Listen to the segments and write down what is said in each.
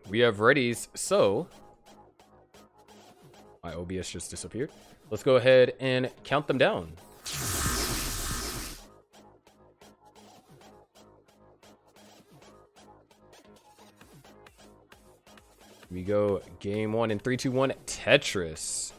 we have readies, so my OBS just disappeared. Let's go ahead and count them down. We go game 1 in 3, 2, 1, Tetris.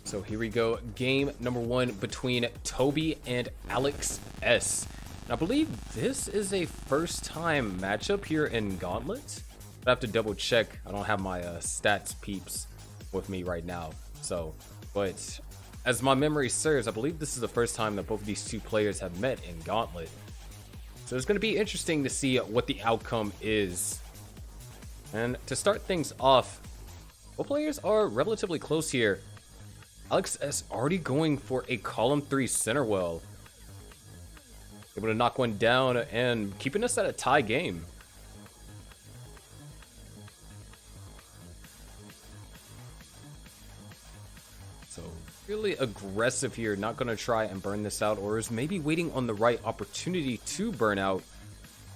So here we go, game number 1 between Tobi and Alex S. And I believe this is a first time matchup here in Gauntlet. I have to double check. I don't have my stats peeps with me right now. So, but as my memory serves, I believe this is the first time that both of these two players have met in Gauntlet. So it's going to be interesting to see what the outcome is. And to start things off, both players are relatively close here. Alex S already going for a column 3 center well. Able to knock one down and keeping us at a tie game. So really aggressive here, not going to try and burn this out, or is maybe waiting on the right opportunity to burn out.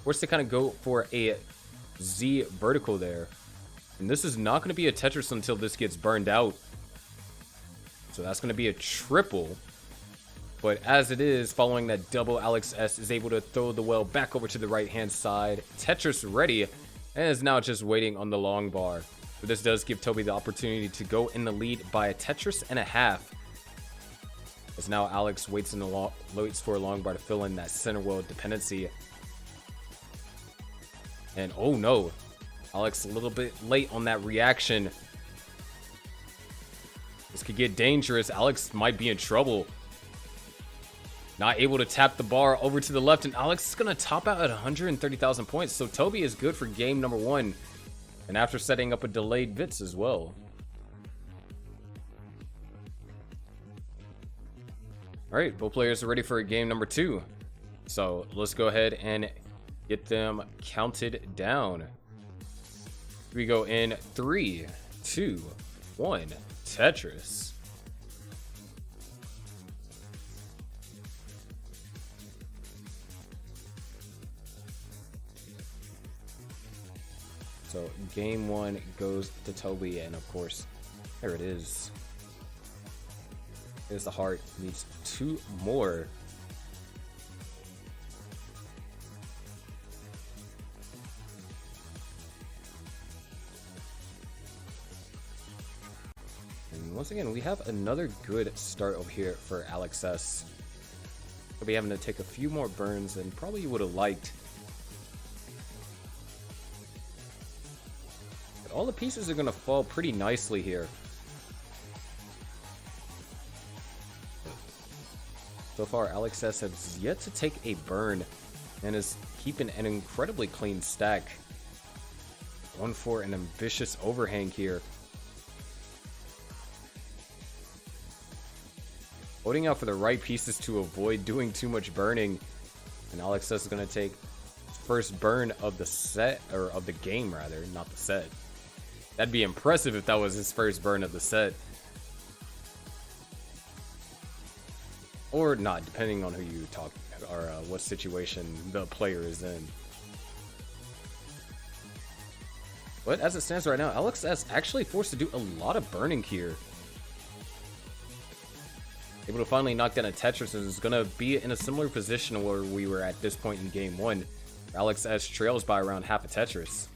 Forced to kind of go for a Z vertical there. And this is not going to be a Tetris until this gets burned out. So that's going to be a triple. But as it is, following that double, Alex S is able to throw the well back over to the right-hand side. Tetris ready, and is now just waiting on the long bar. But this does give Tobi the opportunity to go in the lead by a Tetris and a half. As now Alex waits for a long bar to fill in that center well dependency. And oh no, Alex a little bit late on that reaction. This could get dangerous. Alex might be in trouble. Not able to tap the bar over to the left, and Alex is going to top out at 130,000 points. So Tobi is good for game number 1. And after setting up a delayed bits as well. Alright, both players are ready for game number 2. So let's go ahead and get them counted down. Here we go in 3, 2, 1. Tetris. So game 1 goes to Tobi, and of course, there it is. There's the heart. Needs 2 more. Once again, we have another good start over here for Alex S. He'll be having to take a few more burns than probably you would have liked. But all the pieces are going to fall pretty nicely here. So far, Alex S has yet to take a burn and is keeping an incredibly clean stack. Going for an ambitious overhang here. Holding out for the right pieces to avoid doing too much burning. And Alex S is going to take first burn of the set, or of the game rather, not the set. That'd be impressive if that was his first burn of the set. Or not, depending on who you talk, or what situation the player is in. But as it stands right now, Alex S actually forced to do a lot of burning here. Able to finally knock down a Tetris, and is going to be in a similar position where we were at this point in game 1. Alex S trails by around half a Tetris.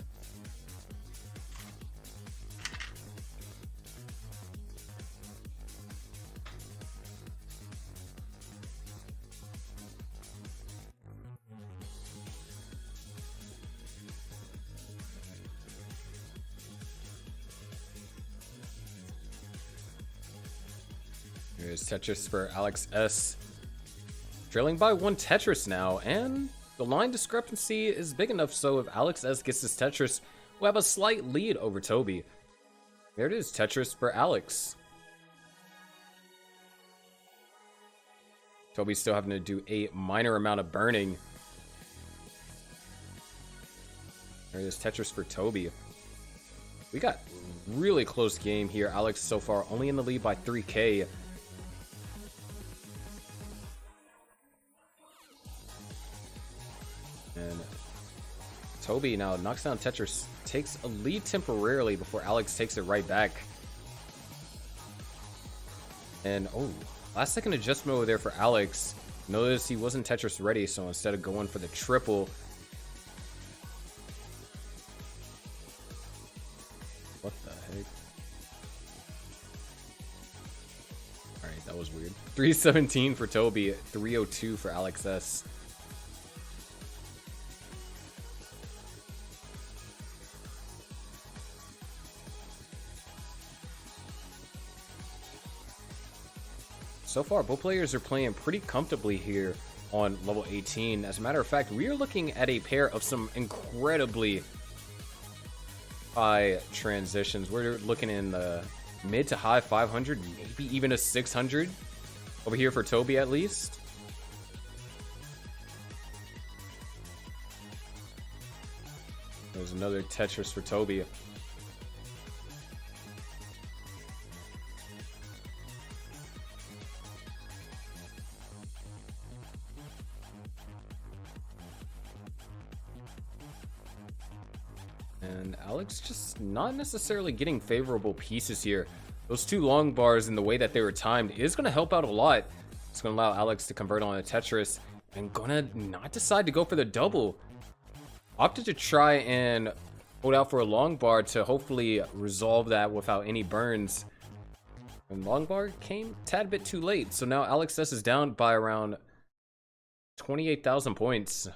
Here's Tetris for Alex S. Trailing by 1 Tetris now, and the line discrepancy is big enough so if Alex S gets this Tetris, we'll have a slight lead over Tobi. There it is, Tetris for Alex. Tobi's still having to do a minor amount of burning. There it is, Tetris for Tobi. We got really close game here. Alex so far only in the lead by 3K. And Tobi now knocks down Tetris, takes a lead temporarily before Alex takes it right back. And oh, last second adjustment over there for Alex. Notice he wasn't Tetris ready, so instead of going for the triple, what the heck? Alright, that was weird. 317 for Tobi, 302 for Alex S. So far, both players are playing pretty comfortably here on level 18. As a matter of fact, we are looking at a pair of some incredibly high transitions. We're looking in the mid to high 500, maybe even a 600 over here for Tobi at least. There's another Tetris for Tobi. And Alex just not necessarily getting favorable pieces here. Those two long bars and the way that they were timed is going to help out a lot. It's going to allow Alex to convert on a Tetris and gonna not decide to go for the double. Opted to try and hold out for a long bar to hopefully resolve that without any burns. And long bar came a tad bit too late. So now Alex S is down by around 28,000 points.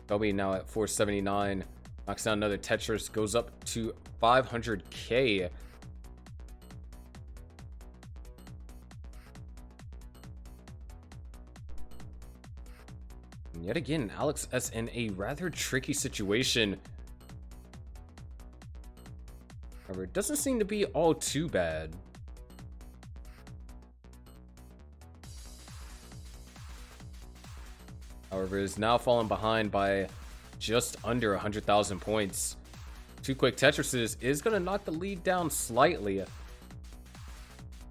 Tobi now at 479, knocks down another Tetris, goes up to 500k. And yet again, Alex S in a rather tricky situation. However, it doesn't seem to be all too bad. However, is now falling behind by just under 100,000 points. Two quick Tetrises is going to knock the lead down slightly.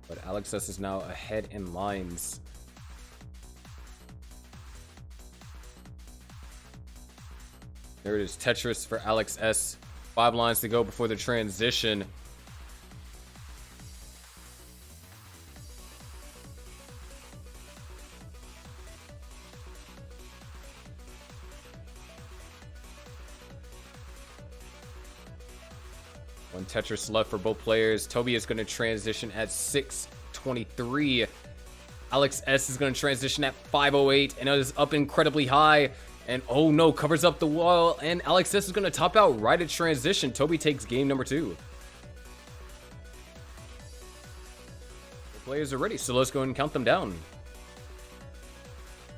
But Alex S is now ahead in lines. There it is, Tetris for Alex S. 5 lines to go before the transition. One Tetris left for both players. Tobi is going to transition at 623. Alex S is going to transition at 508, and it is up incredibly high. And oh no, covers up the wall, and Alex S is going to top out right at transition. Tobi takes game number 2. The players are ready, so let's go ahead and count them down.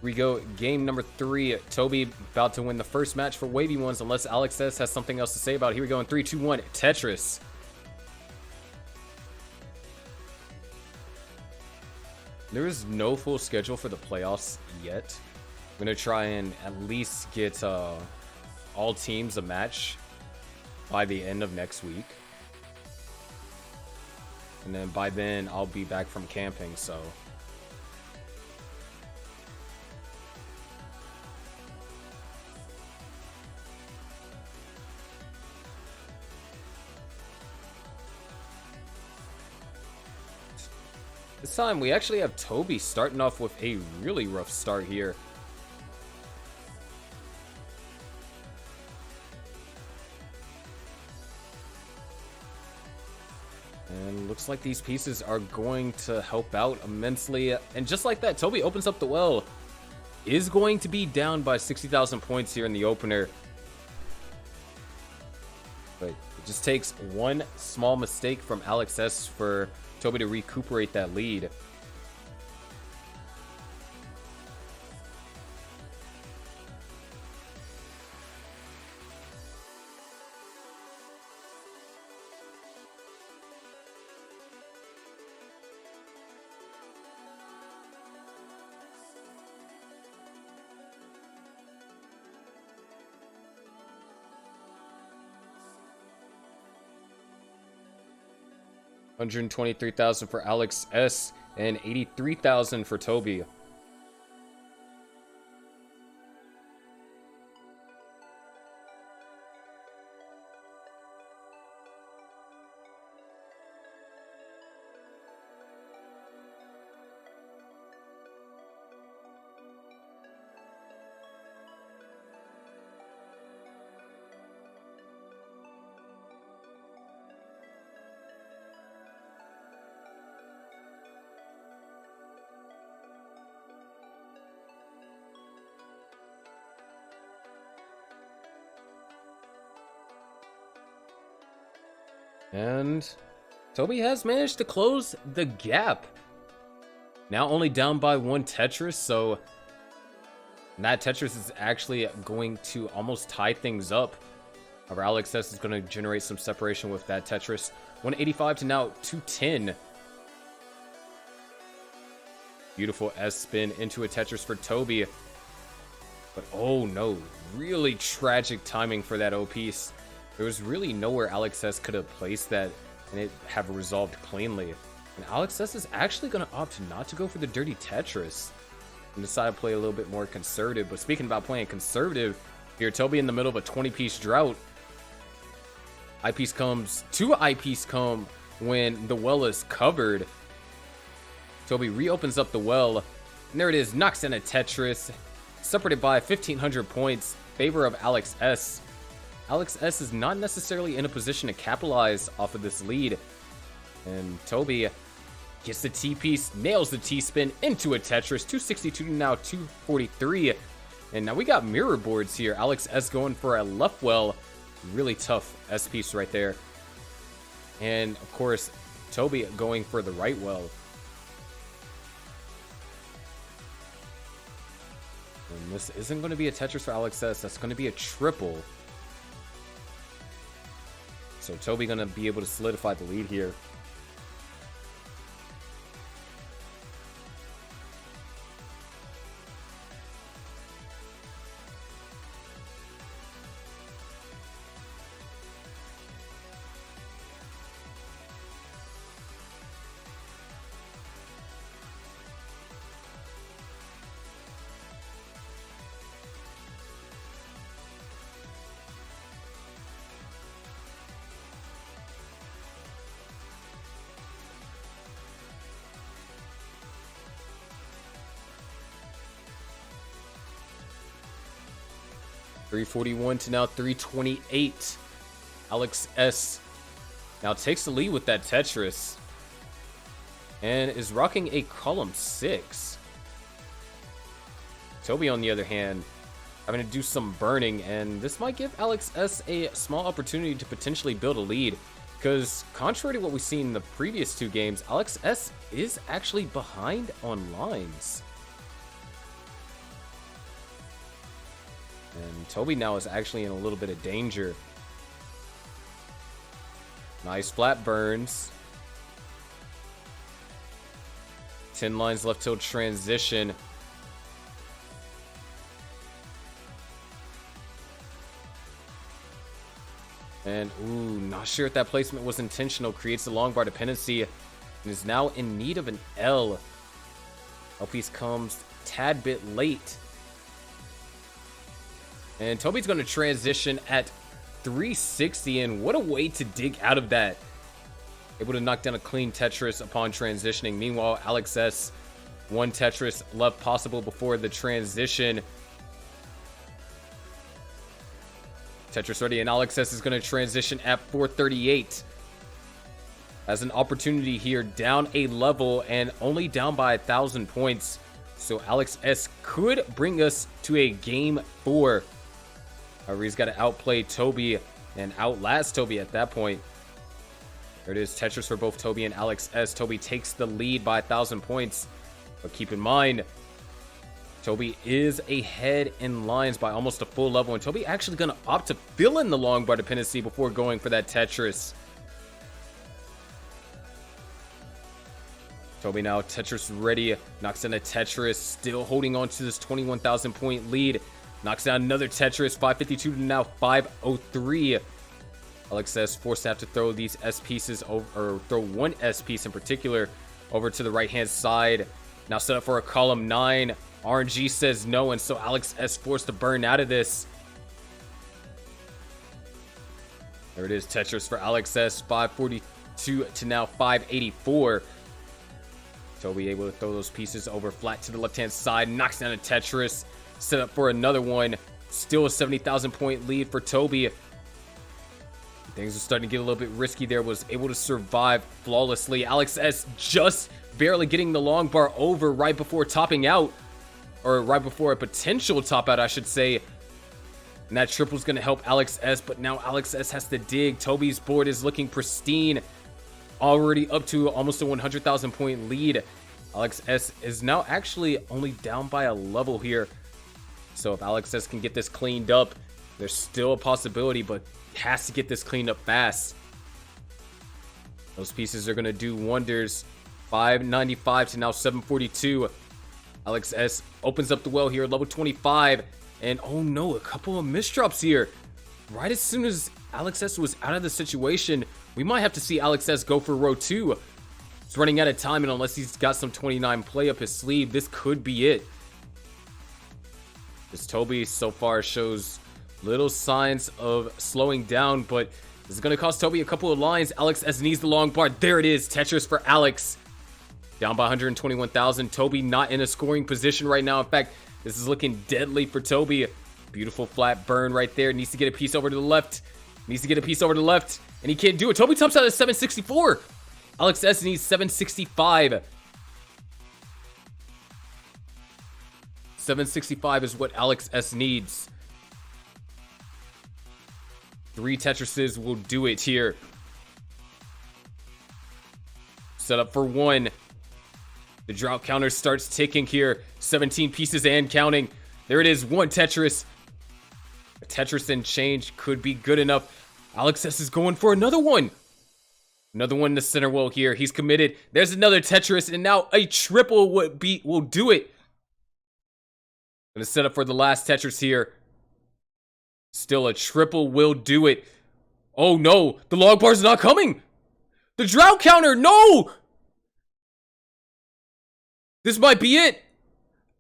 We go game number 3. Tobi about to win the first match for Wavey ones, unless Alex S has something else to say about it. Here we go in 3, 2, 1. Tetris. There is no full schedule for the playoffs yet. I'm gonna try and at least get all teams a match by the end of next week, and then by then I'll be back from camping, so this time we actually have Tobi starting off with a really rough start here. And looks like these pieces are going to help out immensely. And just like that, Tobi opens up the well. Is going to be down by 60,000 points here in the opener. But it just takes one small mistake from Alex S for Tobi to recuperate that lead. 123,000 for Alex S and 83,000 for Tobi. And Tobi has managed to close the gap. Now only down by one Tetris, so that Tetris is actually going to almost tie things up. However, Alex S is going to generate some separation with that Tetris. 185 to now 210. Beautiful S spin into a Tetris for Tobi. But oh no, really tragic timing for that O piece. There was really nowhere Alex S could have placed that and it have resolved cleanly. And Alex S is actually going to opt not to go for the dirty Tetris and decide to play a little bit more conservative. But speaking about playing conservative, here Tobi in the middle of a 20-piece drought. Two eyepiece come when the well is covered. Tobi reopens up the well, and there it is, knocks in a Tetris, separated by 1,500 points, favor of Alex S. Alex S is not necessarily in a position to capitalize off of this lead. And Tobi gets the T-piece, nails the T-spin into a Tetris. 262 to now 243. And now we got mirror boards here. Alex S going for a left well. Really tough S-piece right there. And, of course, Tobi going for the right well. And this isn't going to be a Tetris for Alex S. That's going to be a triple. So Tobi going to be able to solidify the lead here. .341 to now 328. Alex S now takes the lead with that Tetris and is rocking a column 6. Tobi, on the other hand, having to do some burning, and this might give Alex S a small opportunity to potentially build a lead, because contrary to what we've seen in the previous two games, Alex S is actually behind on lines. And Tobi now is actually in a little bit of danger. Nice flat burns. 10 lines left till transition. And, ooh, not sure if that placement was intentional. Creates the long bar dependency and is now in need of an L. L piece comes a tad bit late. And Tobi's going to transition at 360, and what a way to dig out of that. Able to knock down a clean Tetris upon transitioning. Meanwhile, Alex S, one Tetris left possible before the transition. Tetris ready, and Alex S is going to transition at 438. Has an opportunity here, down a level and only down by 1,000 points. So Alex S could bring us to a game 4. However, he's got to outplay Tobi and outlast Tobi at that point. There it is, Tetris for both Tobi and Alex S. Tobi takes the lead by 1,000 points. But keep in mind, Tobi is ahead in lines by almost a full level. And Tobi actually going to opt to fill in the long bar dependency before going for that Tetris. Tobi now Tetris ready. Knocks in a Tetris. Still holding on to this 21,000 point lead. Knocks down another Tetris, 552 to now 503. Alex S forced to have to throw these S pieces over, or throw one S piece in particular over to the right-hand side. Now set up for a column 9. RNG says no, and so Alex S forced to burn out of this. There it is, Tetris for Alex S, 542 to now 584. Tobi able to throw those pieces over flat to the left-hand side, knocks down a Tetris, set up for another one. Still a 70,000 point lead for Tobi. Things are starting to get a little bit risky there. Was able to survive flawlessly. Alex S just barely getting the long bar over right before topping out, or right before a potential top out, I should say. And that triple is going to help Alex S, but now Alex S has to dig. Tobi's board is looking pristine, already up to almost a 100,000 point lead. Alex S is now actually only down by a level here. So if Alex S can get this cleaned up, there's still a possibility, but has to get this cleaned up fast. Those pieces are going to do wonders. 595 to now 742. Alex S opens up the well here, level 25. And oh no, a couple of misdrops here. Right as soon as Alex S was out of the situation, we might have to see Alex S go for row 2. He's running out of time, and unless he's got some 29 play up his sleeve, this could be it. This Tobi so far shows little signs of slowing down, but this is going to cost Tobi a couple of lines. Alex S needs the long bar. There it is, Tetris for Alex. Down by 121,000. Tobi not in a scoring position right now. In fact, this is looking deadly for Tobi. Beautiful flat burn right there. Needs to get a piece over to the left. Needs to get a piece over to the left, and he can't do it. Tobi tops out at 764. Alex S needs 765. 765 is what Alex S needs. 3 Tetrises will do it here. Set up for 1. The drought counter starts ticking here. 17 pieces and counting. There it is, 1 Tetris. A Tetris and change could be good enough. Alex S is going for another one. Another one in the center well here. He's committed. There's another Tetris, and now a triple will do it. Gonna set up for the last Tetris here. Still a triple will do it. Oh no, the log bar's not coming. The drought counter, no! This might be it.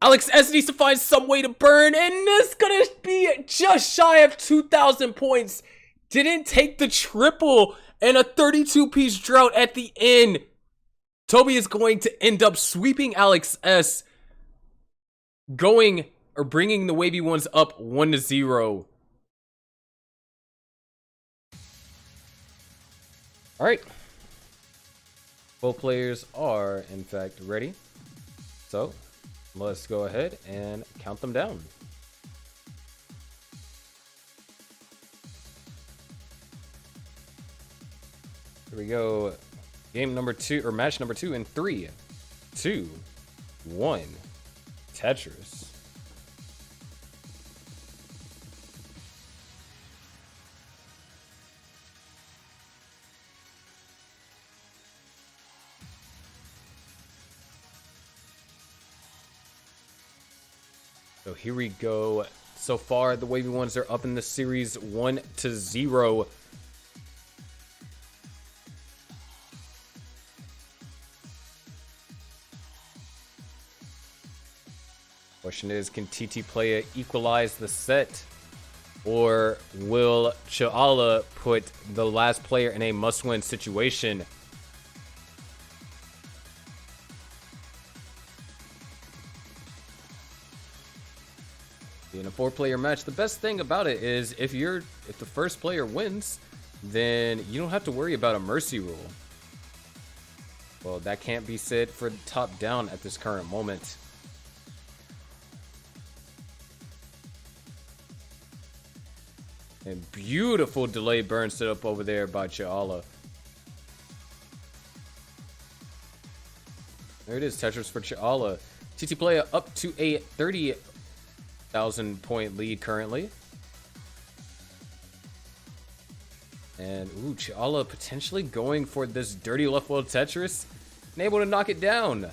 Alex S needs to find some way to burn, and this is gonna be just shy of 2,000 points. Didn't take the triple, and a 32-piece drought at the end. Tobi is going to end up sweeping Alex S, bringing the Wavey ones up 1-0. All right. Both players are, in fact, ready. So, let's go ahead and count them down. Here we go. Game number 2, or match number 2 in 3, 2, 1. Tetris. So here we go. So far, the Wavey ones are up in the series 1-0. Question is, can TT Playa equalize the set? Or will Chillalla put the last player in a must-win situation? In a 4-player match, the best thing about it is if the first player wins, then you don't have to worry about a mercy rule. Well, that can't be said for top down at this current moment. And beautiful delay burn set up over there by Chillalla. There it is, Tetris for Chillalla. TT Playa up to a 30,000 point lead currently. And ooh, Chillalla potentially going for this dirty left wheel Tetris and able to knock it down.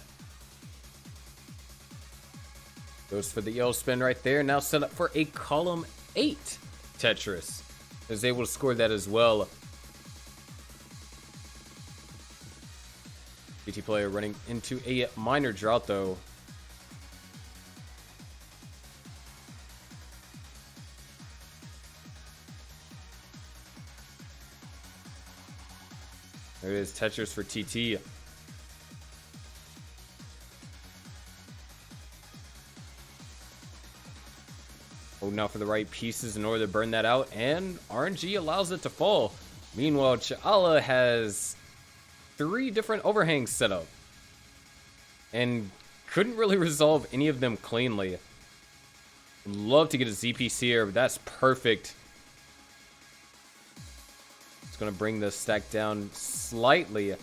Goes for the yellow spin right there. Now set up for a column 8 Tetris. Is able to score that as well. GT Playa running into a minor drought, though. There it is, Tetris for TT. Holding out for the right pieces in order to burn that out, and RNG allows it to fall. Meanwhile, Chillalla has 3 different overhangs set up and couldn't really resolve any of them cleanly. Love to get a ZPC here, but that's perfect. It's going to bring the stack down slightly.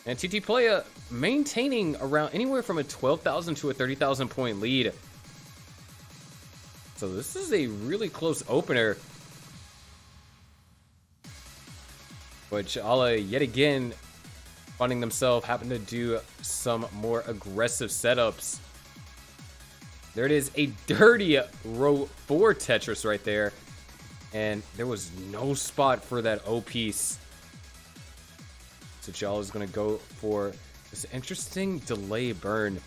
And TT Playa maintaining around anywhere from a 12,000 to a 30,000 point lead. So this is a really close opener. But Chillalla, yet again, finding themselves having to do some more aggressive setups. There it is, a dirty row 4 Tetris right there. And there was no spot for that O piece. So Chillalla is going to go for this interesting delay burn.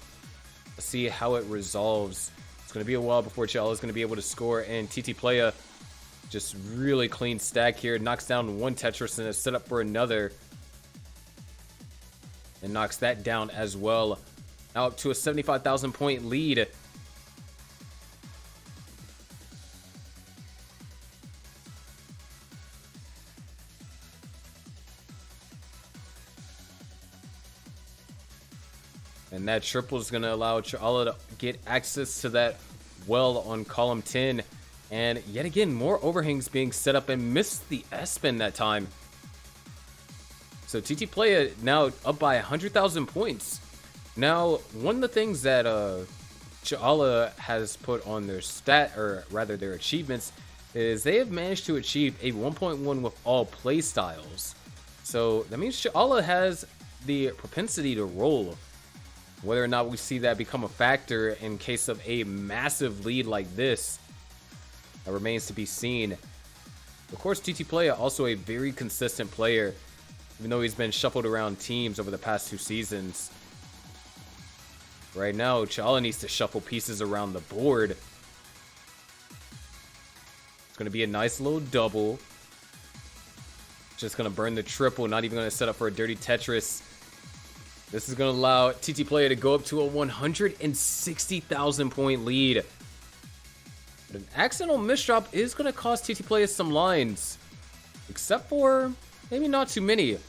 Let's see how it resolves. It's going to be a while before Chillalla is going to be able to score. And TT Playa, just really clean stack here. Knocks down 1 Tetris and is set up for another. And knocks that down as well. Now up to a 75,000 point lead. And that triple is going to allow Chillalla to get access to that well on column 10. And yet again, more overhangs being set up and missed the S-spin that time. So TT Playa now up by 100,000 points. Now, one of the things that Chillalla has put on their their achievements, is they have managed to achieve a 1.1 with all play styles. So that means Chillalla has the propensity to roll. Whether or not we see that become a factor in case of a massive lead like this, that remains to be seen. Of course, TT Playa also a very consistent player, even though he's been shuffled around teams over the past 2 seasons. Right now, Chillalla needs to shuffle pieces around the board. It's going to be a nice little double. Just going to burn the triple, not even going to set up for a dirty Tetris. This is going to allow TT Playa to go up to a 160,000 point lead. But an accidental misdrop is going to cost TT Playa some lines. Except for maybe not too many.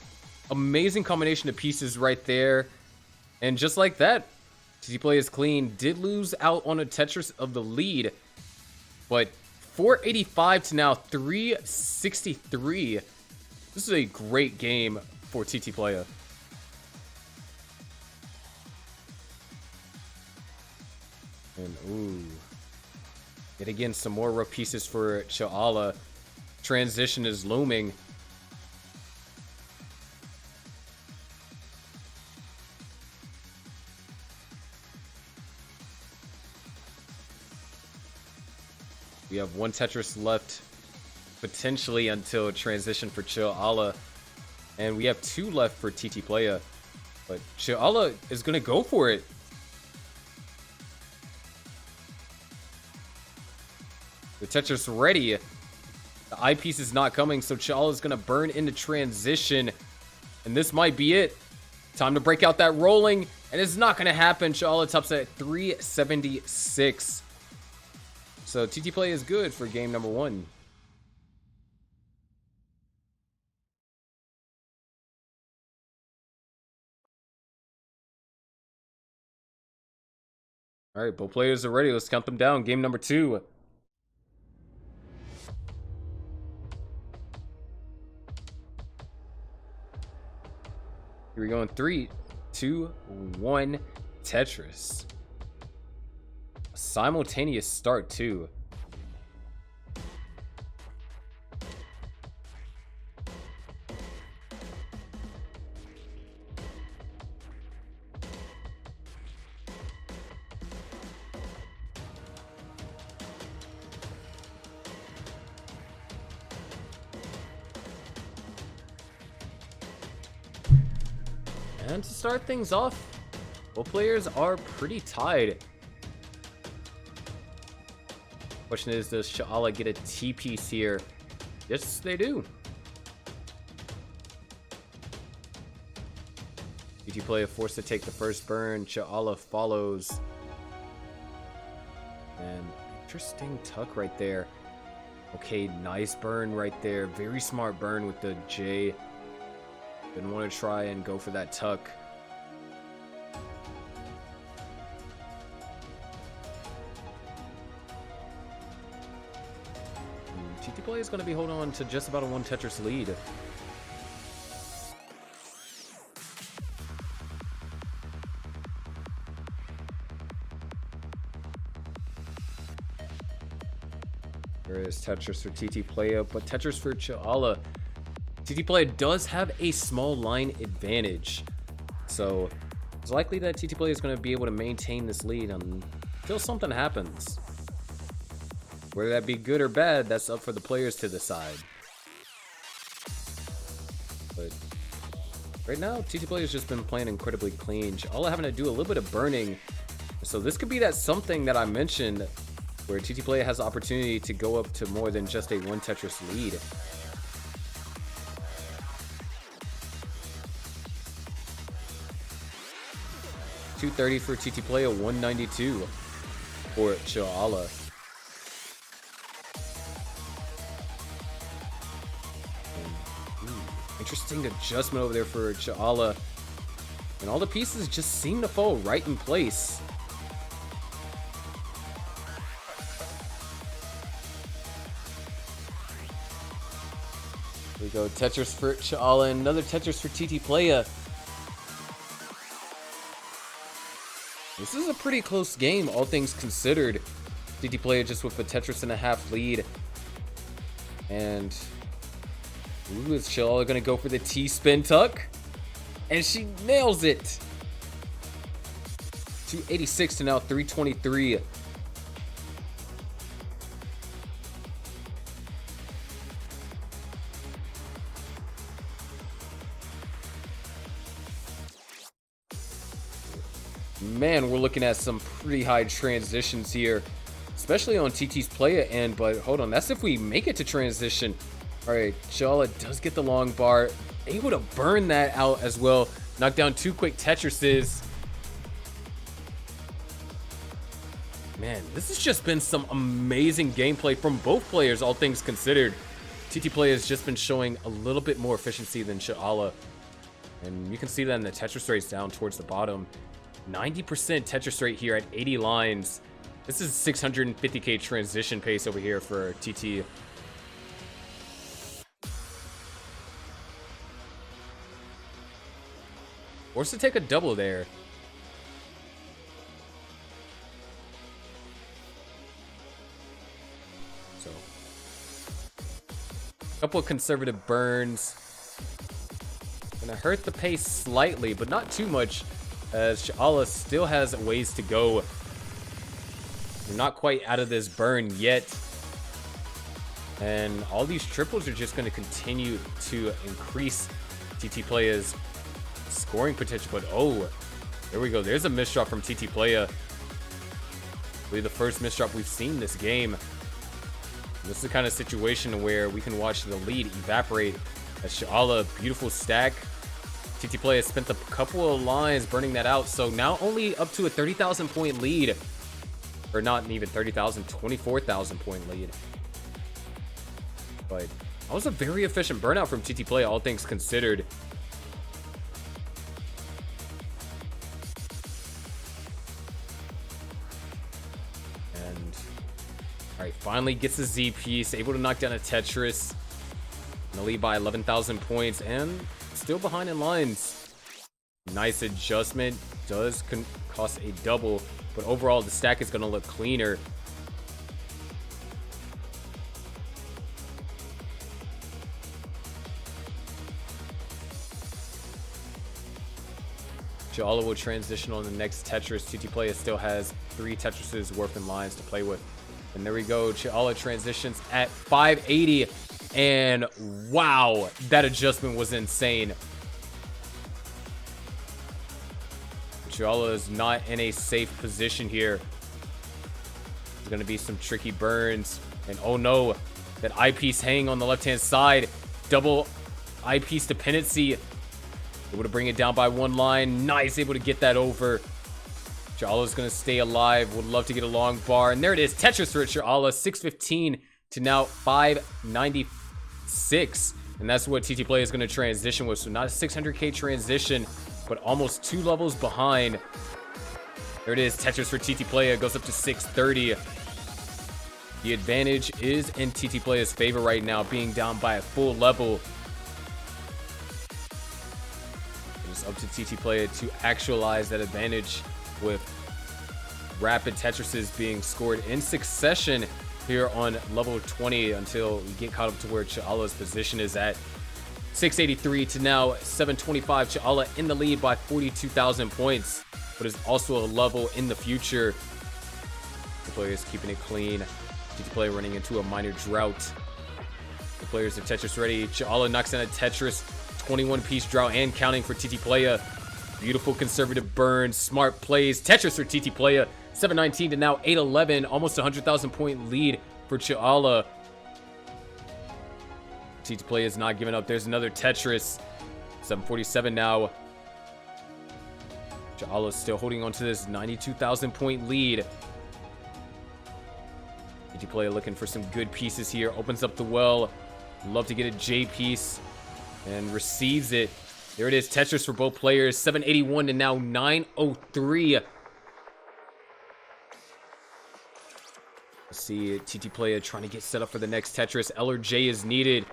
Amazing combination of pieces right there. And just like that, TT Playa is clean. Did lose out on a Tetris of the lead. But 485 to now 363. This is a great game for TT Playa. And ooh, yet again, some more rough pieces for Chillalla. Transition is looming. We have 1 Tetris left, potentially until transition for Chillalla, and we have 2 left for TT Playa. But Chillalla is going to go for it. The Tetris ready. The eyepiece is not coming, so Chillalla is going to burn into transition. And this might be it. Time to break out that rolling. And it's not going to happen. Chillalla tops at 376. So TT Playa is good for game number 1. All right, both players are ready. Let's count them down. Game number 2. Here we go in 3, 2, 1. Tetris. A simultaneous start too. And to start things off, both players are pretty tied. Question is, does Chillalla get a T-piece here? Yes, they do. GT Playa forced to take the first burn. Chillalla follows. And interesting tuck right there. Okay, nice burn right there. Very smart burn with the J. Didn't want to try and go for that tuck. GT Playa is going to be holding on to just about a 1 Tetris lead. There is Tetris for TT Playa, but Tetris for Chillalla. TT Playa does have a small line advantage, so it's likely that TT Playa is going to be able to maintain this lead until something happens. Whether that be good or bad, that's up for the players to decide. But right now, TT Playa has just been playing incredibly clean. Chillalla having to do a little bit of burning, so this could be that something that I mentioned, where TT Playa has the opportunity to go up to more than just a 1 Tetris lead. $230 for TT Playa, 192 for Chillalla. Interesting adjustment over there for Chillalla. And all the pieces just seem to fall right in place. Here we go, Tetris for Chillalla, and another Tetris for TT Playa. This is a pretty close game, all things considered. TT Playa just with a Tetris and a half lead. And ooh, is Chillalla gonna go for the T-spin tuck? And she nails it. 286 to now 323. Man, we're looking at some pretty high transitions here, especially on TT's Playa end, but hold on, that's if we make it to transition. All right, Chillalla does get the long bar, able to burn that out as well, knock down 2 quick Tetrises. Man, this has just been some amazing gameplay from both players, all things considered. TT Playa has just been showing a little bit more efficiency than Chillalla, and you can see that in the Tetris rates down towards the bottom. 90% Tetris rate here at 80 lines. This is 650k transition pace over here for TT. Forced to take a double there. So, a couple of conservative burns. Gonna hurt the pace slightly, but not too much, as Chillalla still has ways to go. We're not quite out of this burn yet. And all these triples are just going to continue to increase TT Playa's scoring potential. But oh, there we go. There's a misdrop from TT Playa. Really the first misdrop we've seen this game. This is the kind of situation where we can watch the lead evaporate as Chillalla, beautiful stack. TT Playa spent a couple of lines burning that out, so now only up to a 30,000 point lead. Or not even 30,000, 24,000 point lead. But that was a very efficient burnout from TT Playa, all things considered. And alright, finally gets the Z piece, able to knock down a Tetris. In the lead by 11,000 points, and still behind in lines. Nice adjustment. Does cost a double, but overall the stack is going to look cleaner. Chillalla will transition on the next Tetris. TT Playa still has 3 Tetrises worth in lines to play with. And there we go. Chillalla transitions at 580. And wow, that adjustment was insane. Chillalla is not in a safe position here. There's going to be some tricky burns. And oh no, that eyepiece hanging on the left-hand side. Double eyepiece dependency. Able to bring it down by one line. Nice, able to get that over. Chillalla's going to stay alive. Would love to get a long bar. And there it is. Tetris for Chillalla. 615 to now 596. And that's what TT Playa is going to transition with. So not a 600k transition, but almost 2 levels behind. There it is. Tetris for TT Playa goes up to 630. The advantage is in TT Playa's favor right now, being down by a full level. It's up to TT Playa to actualize that advantage with rapid Tetrises being scored in succession here on level 20 until we get caught up to where Chillalla's position is at. 683 to now 725. Chillalla in the lead by 42,000 points, but is also a level in the future. The players keeping it clean. TT Playa running into a minor drought. The players are Tetris ready. Chillalla knocks down a Tetris. 21-piece drought and counting for TT Playa. Beautiful conservative burn. Smart plays. Tetris for TT Playa. 719 to now 811. Almost 100,000 point lead for Chillalla. TT Playa is not giving up. There's another Tetris. 747 now. Chillalla still holding on to this 92,000 point lead. TT Playa looking for some good pieces here. Opens up the well. Love to get a J piece. And receives it. There it is. Tetris for both players. 781 to now 903. Let's see TT Playa trying to get set up for the next Tetris. L or J is needed.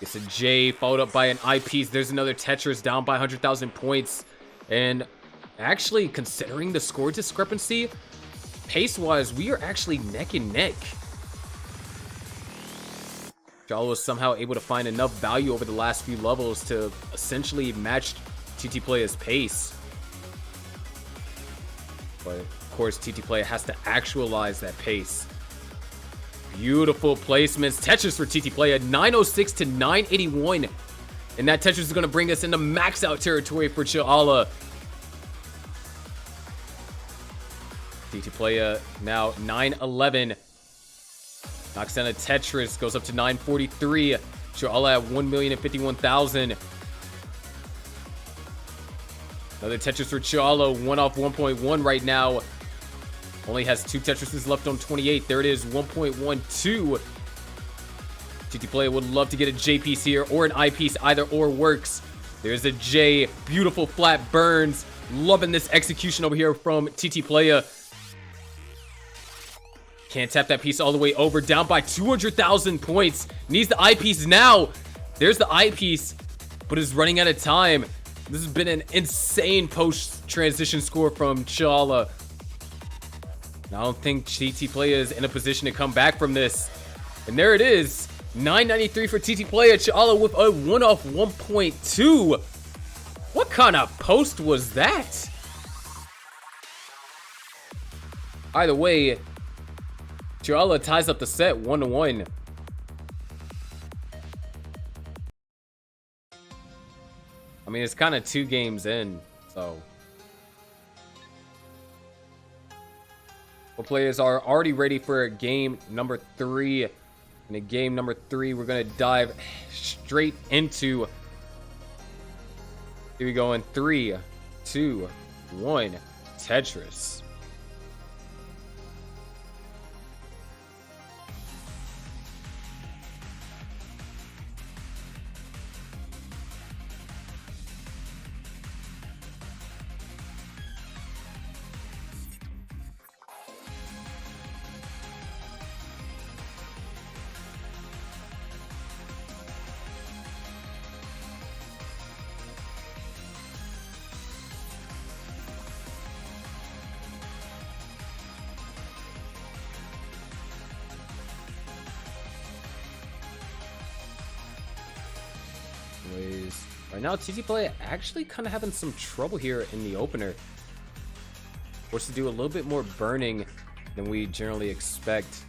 It's a J followed up by an eyepiece. There's another Tetris down by 100,000 points. And actually, considering the score discrepancy, pace-wise, we are actually neck and neck. Chillalla was somehow able to find enough value over the last few levels to essentially match TT Playa's pace. But of course, TT Playa has to actualize that pace. Beautiful placements. Tetris for TT Playa. 906 to 981. And that Tetris is going to bring us into max out territory for Chillalla. TT Playa now 911. Knocks down a Tetris. Goes up to 943. Chillalla at 1,051,000. Another Tetris for Chillalla. 1 off 1.1 right now. Only has 2 Tetrises left on 28. There it is. 1.12. TT Playa would love to get a J piece here or an I piece. Either or works. There's a J. Beautiful flat burns. Loving this execution over here from TT Playa. Can't tap that piece all the way over. Down by 200,000 points. Needs the eyepiece now. There's the eyepiece, but is running out of time. This has been an insane post-transition score from Chillalla. I don't think TT Playa is in a position to come back from this. And there it is. 993 for TT Playa. Chillalla with a 1 off 1.2. What kind of post was that? Either way, Chillalla ties up the set 1-1. I mean, it's kind of 2 games in, so. Both players are already ready for game number 3. And in game number 3, we're going to dive straight into. Here we go in 3, 2, 1. Tetris. Right now, TT Playa actually kind of having some trouble here in the opener. Forced to do a little bit more burning than we generally expect.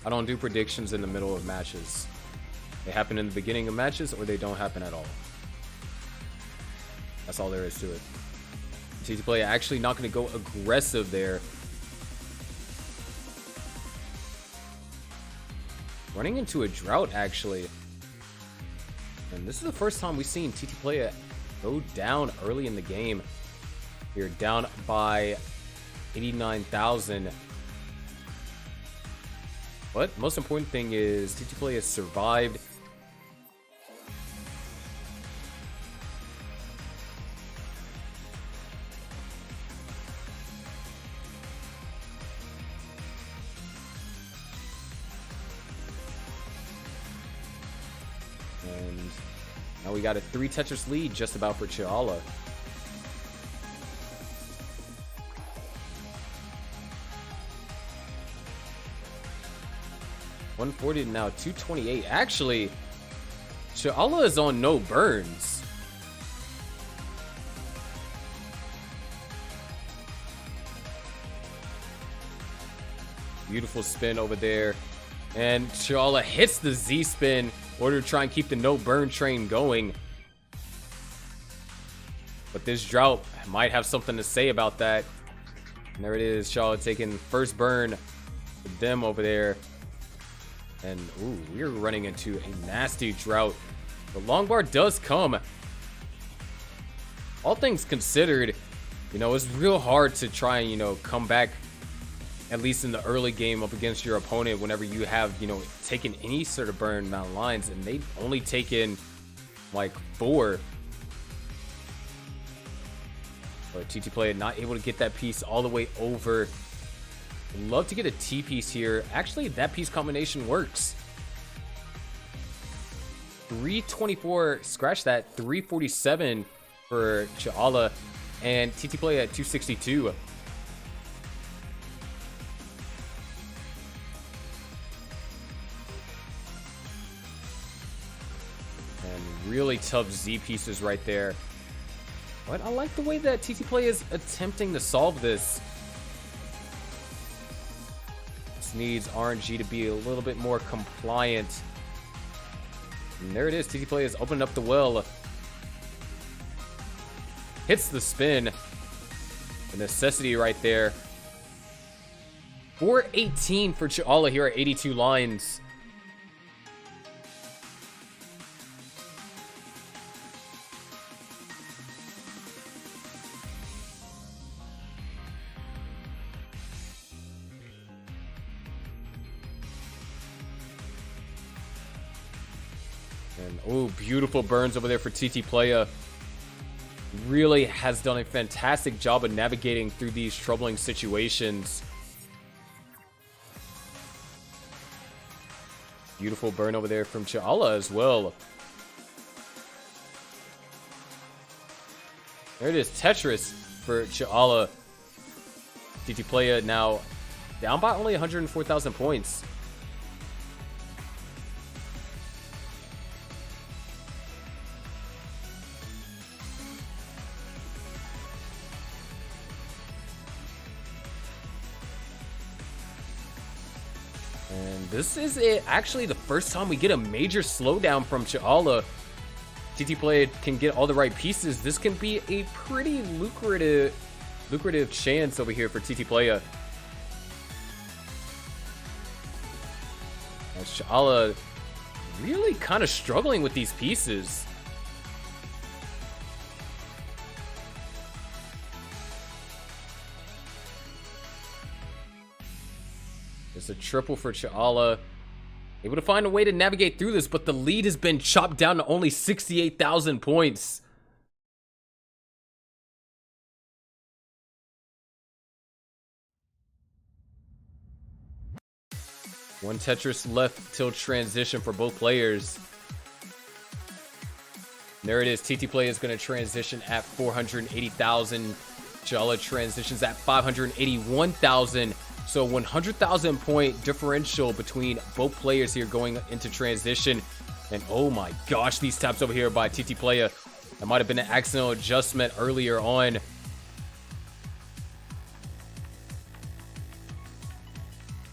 I don't do predictions in the middle of matches. They happen in the beginning of matches or they don't happen at all. That's all there is to it. TT Playa actually not going to go aggressive there. Running into a drought, actually. And this is the first time we've seen TT Playa go down early in the game. You're down by 89,000. But most important thing is TT Playa survived. And now we got a 3 Tetris lead just about for Chillalla. $140 to now $228. Actually, Chillalla is on no burns. Beautiful spin over there. And Chillalla hits the Z spin in order to try and keep the no burn train going. But this drought might have something to say about that. And there it is, Chillalla taking first burn with them over there. And ooh, we're running into a nasty drought. The long bar does come. All things considered, you know, it's real hard to try and, you know, come back at least in the early game up against your opponent whenever you have, you know, taken any sort of burn amount of lines, and they've only taken like 4. But TT Playa not able to get that piece all the way over. I'd love to get a T piece here. Actually, that piece combination works. 324, scratch that, 347 for Chillalla, and TT Playa at 262. Really tough Z pieces right there. But I like the way that TT Playa is attempting to solve this. This needs RNG to be a little bit more compliant. And there it is. TT Playa has opened up the well. Hits the spin. The necessity right there. 418 for Chillalla here at 82 lines. And oh, beautiful burns over there for TT Playa. Really has done a fantastic job of navigating through these troubling situations. Beautiful burn over there from Chillalla as well. There it is, Tetris for Chillalla. TT Playa now down by only 104,000 points. And this is actually the first time we get a major slowdown from Chillalla. TT Playa can get all the right pieces. This can be a pretty lucrative chance over here for TT Playa. And Chillalla really kind of struggling with these pieces. It's a triple for Chillalla. Able to find a way to navigate through this, but the lead has been chopped down to only 68,000 points. One Tetris left till transition for both players. There it is. TT Playa is going to transition at 480,000. Chillalla transitions at 581,000. So 100,000 point differential between both players here going into transition. And oh my gosh, these taps over here by TT Playa. That might have been an accidental adjustment earlier on.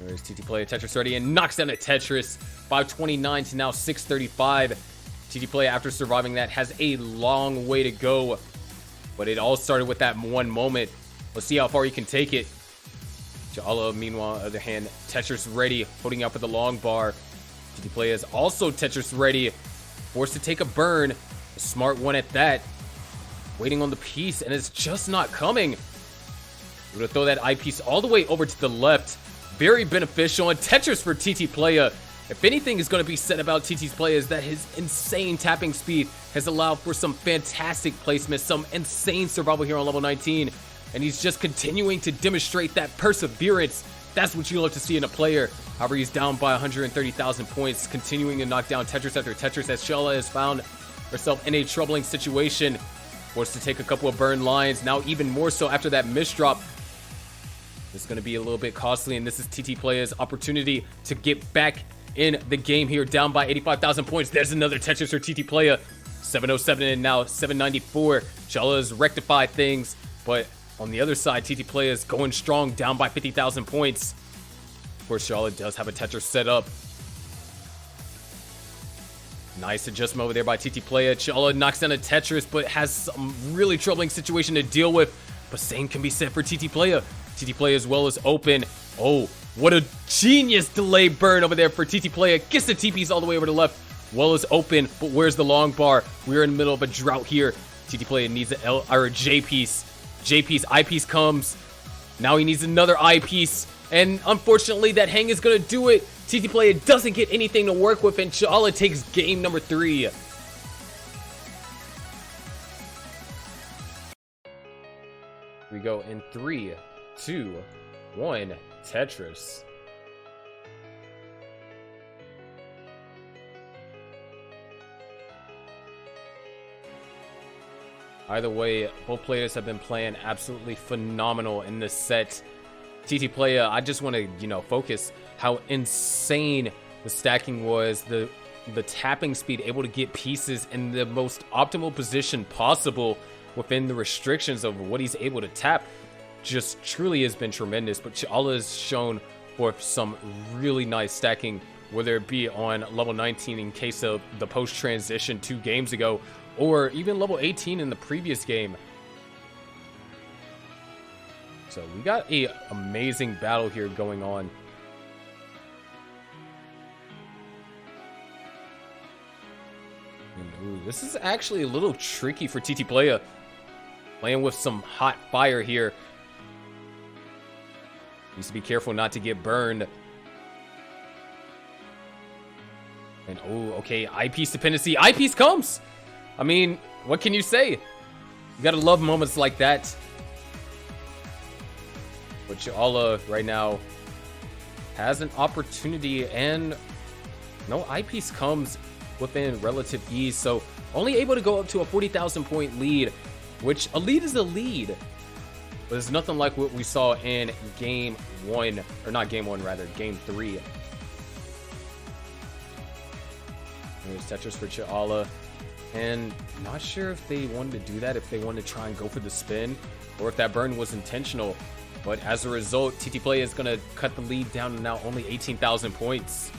There's TT Playa, Tetris ready, and knocks down a Tetris. 529 to now 635. TT Playa, after surviving that, has a long way to go But it all started with that one moment. Let's see how far he can take it. Chillalla, meanwhile, on the other hand, Tetris ready, holding out for the long bar. GT Playa is also Tetris ready, forced to take a burn. A smart one at that. Waiting on the piece, and it's just not coming. We're going to throw that eyepiece all the way over to the left. Very beneficial, and Tetris for TT Playa. If anything is going to be said about TT's play is that his insane tapping speed has allowed for some fantastic placements, some insane survival here on level 19. And he's just continuing to demonstrate that perseverance. That's what you love to see in a player. However, he's down by 130,000 points, continuing to knock down Tetris after Tetris as Chillalla has found herself in a troubling situation. Forced to take a couple of burn lines, now even more so after that misdrop. It's going to be a little bit costly, and this is TT Playa's opportunity to get back in the game here, down by 85,000 points. There's another Tetris for TT Playa. 707 and now 794. Chillalla's rectified things, but on the other side, TT Playa is going strong, down by 50,000 points. Of course, Chillalla does have a Tetris set up. Nice adjustment over there by TT Playa. Chillalla knocks down a Tetris, but has some really troubling situation to deal with. But same can be said for TT Playa. TT Playa as well as open. Oh, what a genius delay burn over there for TT Playa. Gets the TPs all the way over to the left. Well as open, but where's the long bar? We're in the middle of a drought here. TT Playa needs a L or a J piece. J piece, I piece comes. Now he needs another I piece. And unfortunately, that hang is going to do it. TT Playa doesn't get anything to work with, and Chillalla takes game number 3. Here we go in 3, 2, 1, Tetris. Either way, both players have been playing absolutely phenomenal in this set. TT Playa, I just want to, focus how insane the stacking was, the tapping speed, able to get pieces in the most optimal position possible within the restrictions of what he's able to tap. Just truly has been tremendous. But Chillalla has shown for some really nice stacking, whether it be on level 19 in case of the post transition 2 games ago, or even level 18 in the previous game. So we got a amazing battle here going on. And, ooh, this is actually a little tricky for TT Playa. Playing with some hot fire here. Needs to be careful not to get burned. And oh, okay, eyepiece dependency. Eyepiece comes! I mean, what can you say? You gotta love moments like that. But Chillalla right now has an opportunity, and no eyepiece comes within relative ease. So only able to go up to a 40,000 point lead, which a lead is a lead. But it's nothing like what we saw in game 1, or not game 1, rather, game 3. There's Tetris for Chillalla. And not sure if they wanted to do that, if they wanted to try and go for the spin, or if that burn was intentional. But as a result, TT Playa is going to cut the lead down to now only 18,000 points.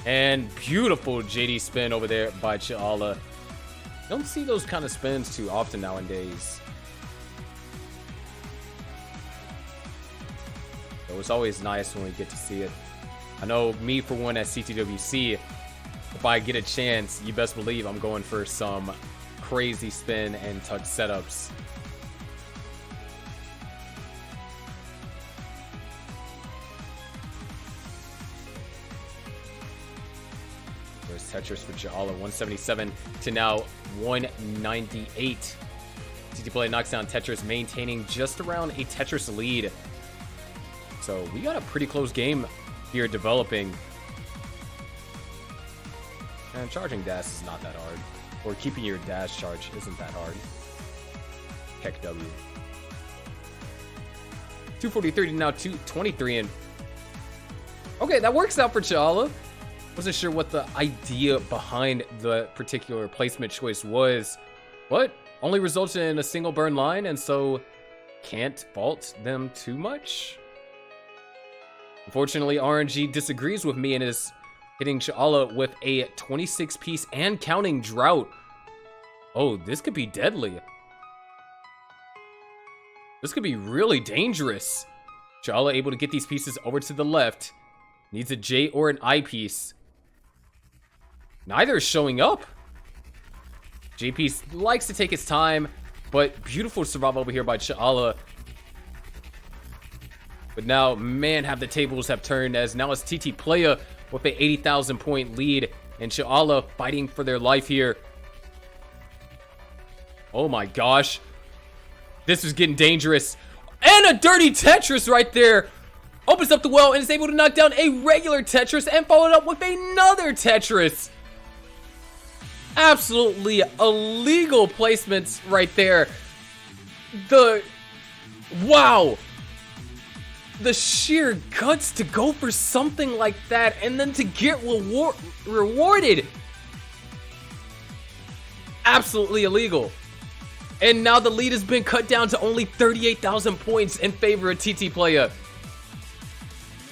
And beautiful JD spin over there by Chillalla. Don't see those kind of spins too often nowadays. So it's always nice when we get to see it. I know me, for one, at CTWC, if I get a chance, you best believe I'm going for some crazy spin and touch setups. There's Tetris for Chillalla, 177 to now 198. TT Playa knocks down Tetris, maintaining just around a Tetris lead. So we got a pretty close game here developing. And charging dash is not that hard. Or keeping your dash charge isn't that hard. Heck W. 243 to now 223, and okay, that works out for Chillalla. Wasn't sure what the idea behind the particular placement choice was, but only resulted in a single burn line, and so can't fault them too much. Unfortunately, RNG disagrees with me and is hitting Chillalla with a 26 piece and counting drought. Oh, this could be deadly. This could be really dangerous. Chillalla able to get these pieces over to the left. Needs a J or an I piece. Neither is showing up. J piece likes to take its time, but beautiful survival over here by Chillalla. But now, man, have the tables have turned, as now it's TT Playa with a 80,000 point lead, and Chillalla fighting for their life here. Oh my gosh. This is getting dangerous. And a dirty Tetris right there. Opens up the well and is able to knock down a regular Tetris and followed up with another Tetris. Absolutely illegal placements right there. Wow. The sheer guts to go for something like that and then to get rewarded. Absolutely illegal. And now the lead has been cut down to only 38,000 points in favor of TT Playa.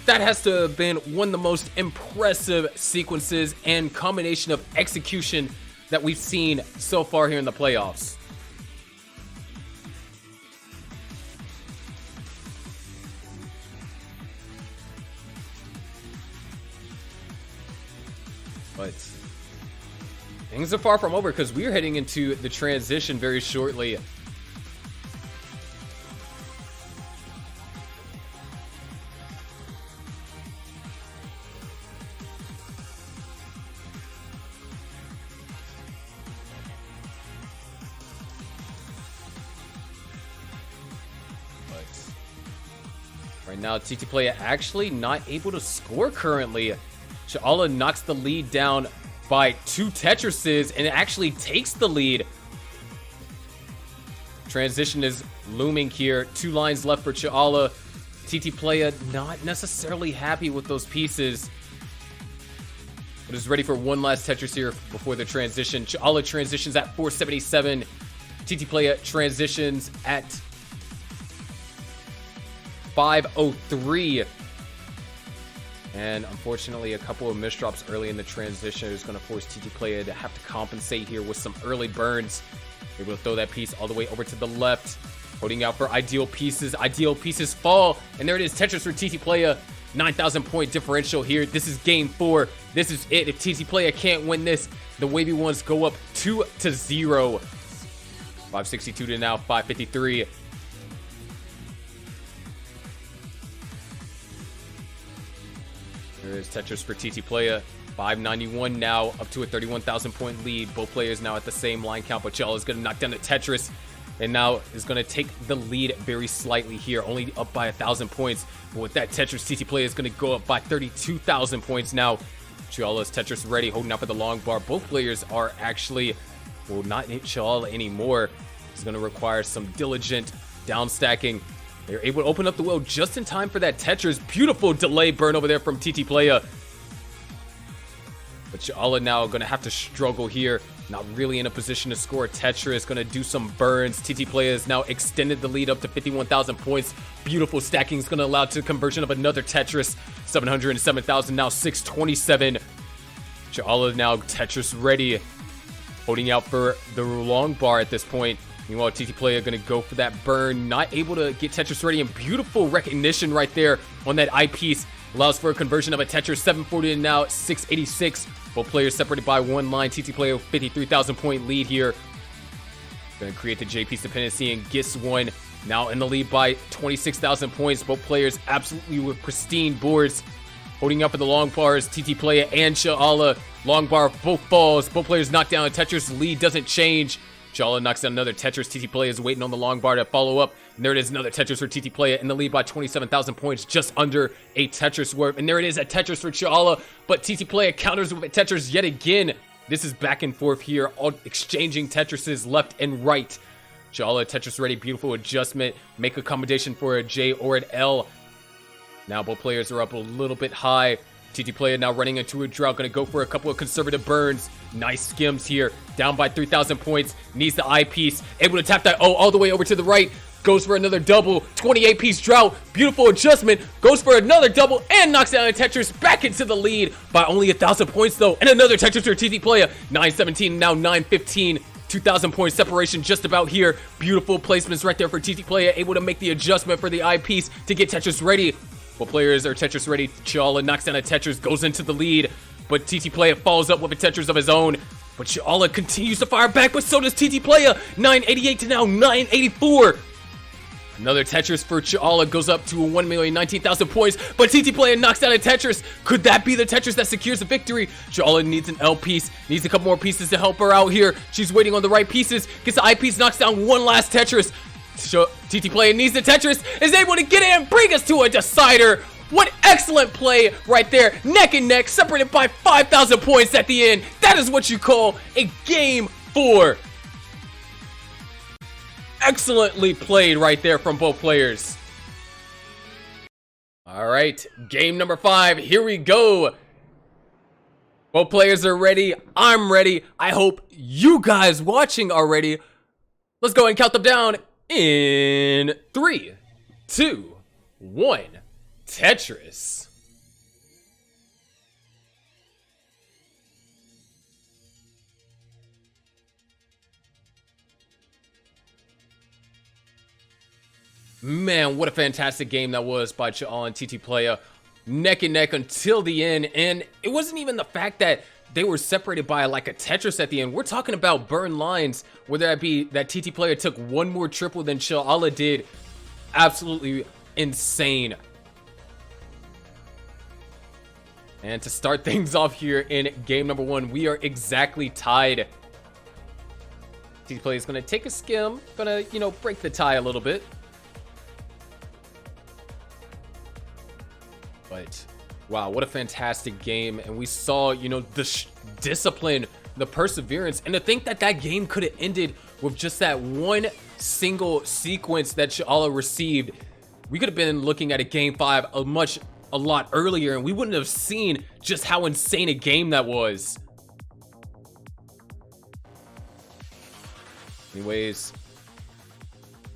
That has to have been one of the most impressive sequences and combination of execution that we've seen so far here in the playoffs. But things are far from over because we are heading into the transition very shortly. But right now, TT Playa actually not able to score currently. Chillalla knocks the lead down by 2 Tetrises and actually takes the lead. Transition is looming here. 2 lines left for Chillalla. TT Playa not necessarily happy with those pieces, but is ready for one last Tetris here before the transition. Chillalla transitions at 477. TT Playa transitions at 503. And unfortunately, a couple of misdrops early in the transition is going to force TT Playa to have to compensate here with some early burns. Able to throw that piece all the way over to the left. Holding out for ideal pieces. Ideal pieces fall. And there it is. Tetris for TT Playa. 9,000 point differential here. This is game 4. This is it. If TT Playa can't win this, the Wavey ones go up 2-0. 562 to now 553. There is Tetris for TT Playa. 591 now, up to a 31,000 point lead. Both players now at the same line count, but Chillalla is going to knock down the Tetris and now is going to take the lead very slightly here, only up by 1,000 points. But with that Tetris, TT Playa is going to go up by 32,000 points now. Chillalla's Tetris ready, holding up at the long bar. Both players are actually, will not hit Chillalla anymore. It's going to require some diligent down stacking. They're able to open up the well just in time for that Tetris. Beautiful delay burn over there from TT Playa. But Chillalla now going to have to struggle here. Not really in a position to score. Tetris going to do some burns. TT Playa has now extended the lead up to 51,000 points. Beautiful stacking is going to allow to conversion of another Tetris. 707,000, now 627. Chillalla now Tetris ready. Holding out for the long bar at this point. Meanwhile, TT Playa going to go for that burn. Not able to get Tetris ready. And beautiful recognition right there on that eyepiece. Allows for a conversion of a Tetris. 740 and now 686. Both players separated by 1 line. TT Playa 53,000 point lead here. Going to create the J-piece dependency and gets one. Now in the lead by 26,000 points. Both players absolutely with pristine boards. Holding up for the long bars, TT Playa and Chillalla. Long bar both falls. Both players knock down a Tetris. Lead doesn't change. Chillalla knocks down another Tetris. TT Playa is waiting on the long bar to follow up. And there it is, another Tetris for TT Playa in the lead by 27,000 points, just under a Tetris worth. And there it is, a Tetris for Chillalla. But TT Playa counters with a Tetris yet again. This is back and forth here, all exchanging Tetrises left and right. Chillalla Tetris ready, beautiful adjustment. Make accommodation for a J or an L. Now both players are up a little bit high. TT Playa now running into a drought, going to go for a couple of conservative burns. Nice skims here, down by 3,000 points. Needs the eyepiece, able to tap that O all the way over to the right. Goes for another double, 28-piece drought. Beautiful adjustment, goes for another double and knocks down a Tetris back into the lead by only 1,000 points though. And another Tetris for TT Playa, 917, now 915. 2,000 point separation just about here. Beautiful placements right there for TT Playa, able to make the adjustment for the eyepiece to get Tetris ready. While players are Tetris ready, Chillalla knocks down a Tetris, goes into the lead, but TT Playa follows up with a Tetris of his own. But Chillalla continues to fire back, but so does TT Playa. 988 to now 984. Another Tetris for Chillalla goes up to 1,019,000 points, but TT Playa knocks down a Tetris. Could that be the Tetris that secures the victory? Chillalla needs an L piece, needs a couple more pieces to help her out here. She's waiting on the right pieces, gets the I piece, knocks down one last Tetris. TT Playa needs the Tetris, is able to get in and bring us to a decider. What excellent play right there, neck and neck, separated by 5,000 points at the end. That is what you call a game 4. Excellently played right there from both players. All right, game number 5. Here we go. Both players are ready. I'm ready. I hope you guys watching are ready. Let's go and count them down in 3, 2, 1. Tetris. Man, what a fantastic game that was by Chillalla and TT Playa. Neck and neck until the end. And it wasn't even the fact that they were separated by like a Tetris at the end. We're talking about burn lines, whether that be that TT Playa took one more triple than Chillalla did. Absolutely insane. And to start things off here in game number 1, we are exactly tied. TT Playa is going to take a skim, going to, break the tie a little bit. But wow, what a fantastic game. And we saw, the discipline, the perseverance, and to think that that game could have ended with just that one single sequence that Chillalla received. We could have been looking at a game 5 a lot earlier, and we wouldn't have seen just how insane a game that was. Anyways,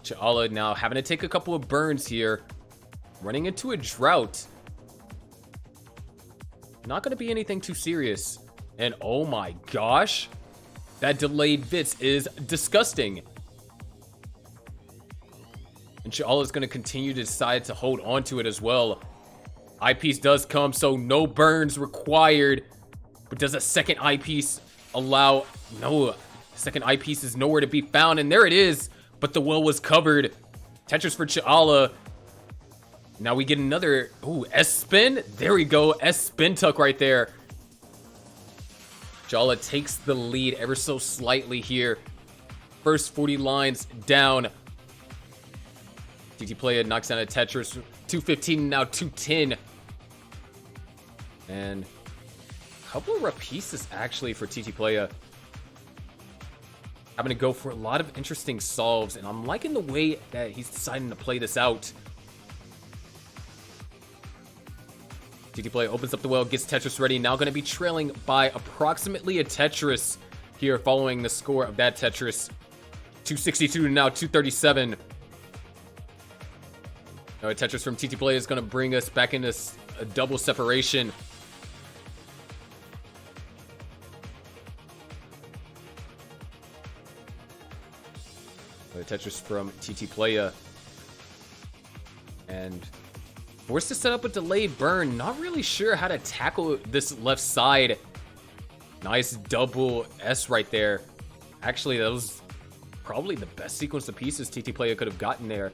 Chillalla now having to take a couple of burns here, running into a drought. Not going to be anything too serious. And oh my gosh, that delayed Vitz is disgusting. And Chillalla is going to continue to decide to hold on to it as well. Eyepiece does come, so no burns required. But does a second eyepiece allow? No, second eyepiece is nowhere to be found. And there it is. But the well was covered. Tetris for Chillalla. Now we get another, S-spin. There we go, S-spin tuck right there. Chillalla takes the lead ever so slightly here. First 40 lines down. TT Playa knocks down a Tetris. 215, now 210. And a couple of repieces actually for TT Playa. Having to go for a lot of interesting solves, and I'm liking the way that he's deciding to play this out. TT Playa opens up the well, gets Tetris ready. Now going to be trailing by approximately a Tetris here following the score of that Tetris. 262 to now 237. Now a Tetris from TT Playa is going to bring us back into a double separation. A Tetris from TT Playa. And forced to set up a delayed burn. Not really sure how to tackle this left side. Nice double S right there. Actually, that was probably the best sequence of pieces TT Playa could have gotten there.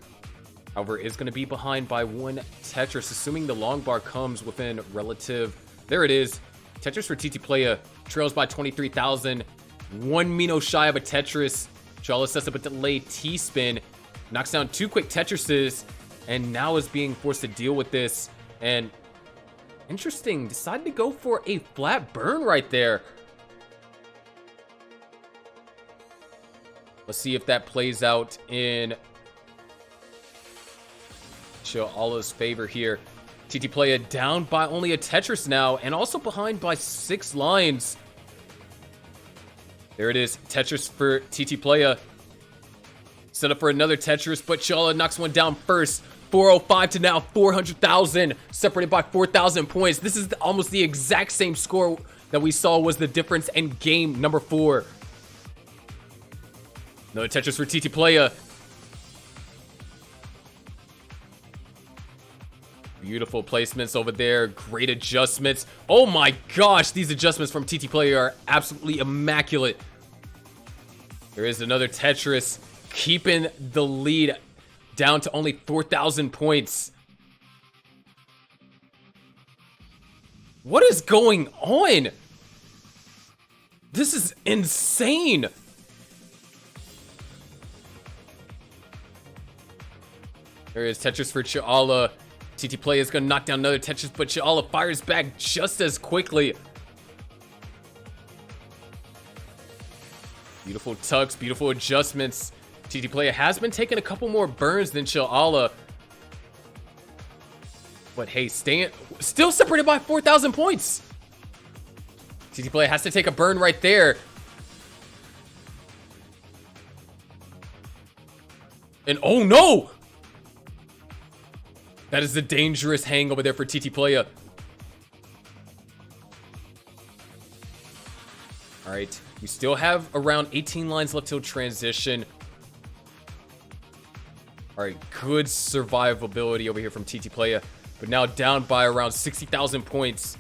However, is going to be behind by one Tetris, assuming the long bar comes within relative. There it is. Tetris for TT Playa trails by 23,000. 1 Mino shy of a Tetris. Chillalla sets up a delayed T-spin. Knocks down 2 quick Tetrises. And now is being forced to deal with this. And interesting, decided to go for a flat burn right there. Let's see if that plays out in Chillalla's favor here. TT Playa down by only a Tetris now, and also behind by 6 lines. There it is, Tetris for TT Playa. Set up for another Tetris, but Chillalla knocks one down first. 405 to now 400,000, separated by 4,000 points. This is almost the exact same score that we saw was the difference in game number 4. Another Tetris for TT Playa. Beautiful placements over there. Great adjustments. Oh my gosh, these adjustments from TT Playa are absolutely immaculate. There is another Tetris, keeping the lead down to only 4,000 points. What is going on? This is insane. There is Tetris for Chillalla. TT Playa is going to knock down another Tetris, but Chillalla fires back just as quickly. Beautiful tucks, beautiful adjustments. TT Playa has been taking a couple more burns than Chillalla. But hey, still separated by 4,000 points. TT Playa has to take a burn right there. And oh no! That is a dangerous hang over there for TT Playa. All right, we still have around 18 lines left till transition. All right, good survivability over here from TT Playa, but now down by around 60,000 points.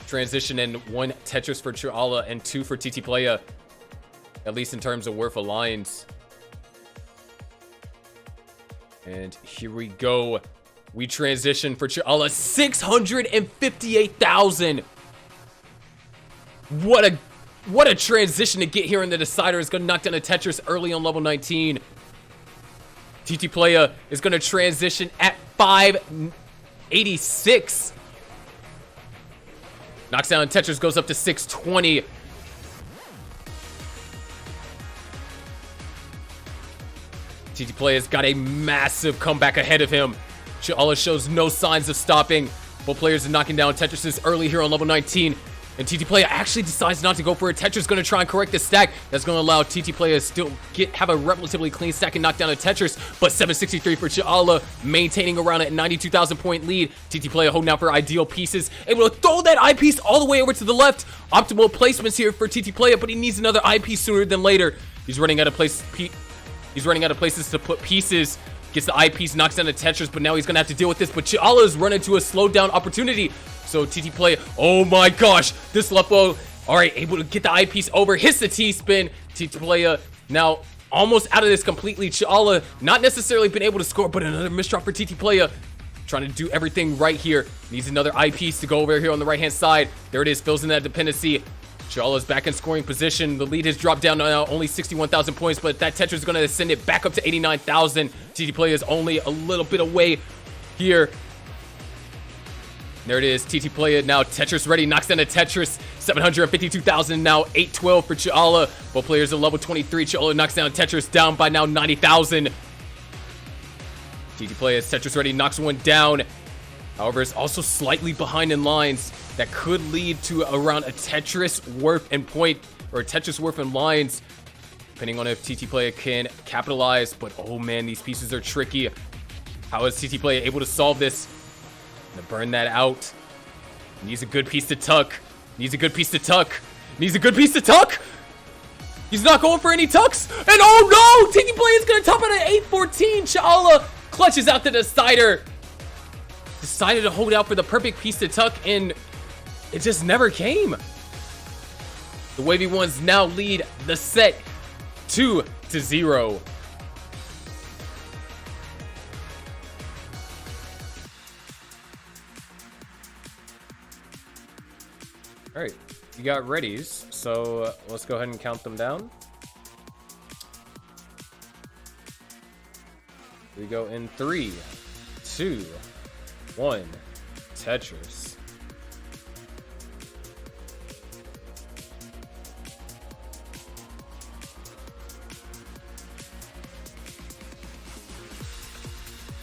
Transition and 1 Tetris for Chillalla and 2 for TT Playa, at least in terms of worth of lines. And here we go. We transition for Chillalla. 658,000. What a transition to get here in the decider. Is going to knock down a Tetris early on level 19. TT Playa is going to transition at 586. Knocks down Tetris, goes up to 620. TT Playa's got a massive comeback ahead of him. Chillalla shows no signs of stopping. Both players are knocking down Tetrises early here on level 19. And TT Playa actually decides not to go for a Tetris. Going to try and correct the stack. That's going to allow TT Playa to still have a relatively clean stack and knock down a Tetris. But 763 for Chillalla, maintaining around a 92,000 point lead. TT Playa holding out for ideal pieces. Able to throw that eyepiece all the way over to the left. Optimal placements here for TT Playa, but he needs another eyepiece sooner than later. He's running out of places to put pieces. Gets the eyepiece, knocks down the Tetris, but now he's going to have to deal with this. But Chillalla is running to a slowed down opportunity. So TT Playa, oh my gosh, this left bow, all right, able to get the eyepiece over, hits the T-spin. TT Playa now almost out of this completely. Chillalla not necessarily been able to score, but another misdrop for TT Playa. Trying to do everything right here. Needs another eyepiece to go over here on the right-hand side. There it is, fills in that dependency. Chillalla's back in scoring position. The lead has dropped down to now only 61,000 points, but that Tetris is going to send it back up to 89,000. TT Playa is only a little bit away here. There it is, TT Playa now Tetris ready, knocks down a Tetris, 752,000, now 812 for Chillalla. Both players at level 23, Chillalla knocks down Tetris, down by now 90,000. TT Playa's Tetris ready, knocks one down. However, it's also slightly behind in lines. That could lead to around a Tetris worth in point, or a Tetris worth in lines, depending on if TT Playa can capitalize. But oh man, these pieces are tricky. How is TT Playa able to solve this? Gonna burn that out. Needs a good piece to tuck. Needs a good piece to tuck. Needs a good piece to tuck. He's not going for any tucks. And oh no! TT Playa's gonna top it at 814. Chillalla clutches out the decider. Decided to hold out for the perfect piece to tuck, and it just never came. The Wavey ones now lead the set 2-0. All right, you got readies, so let's go ahead and count them down. Here we go in 3, 2, 1, Tetris.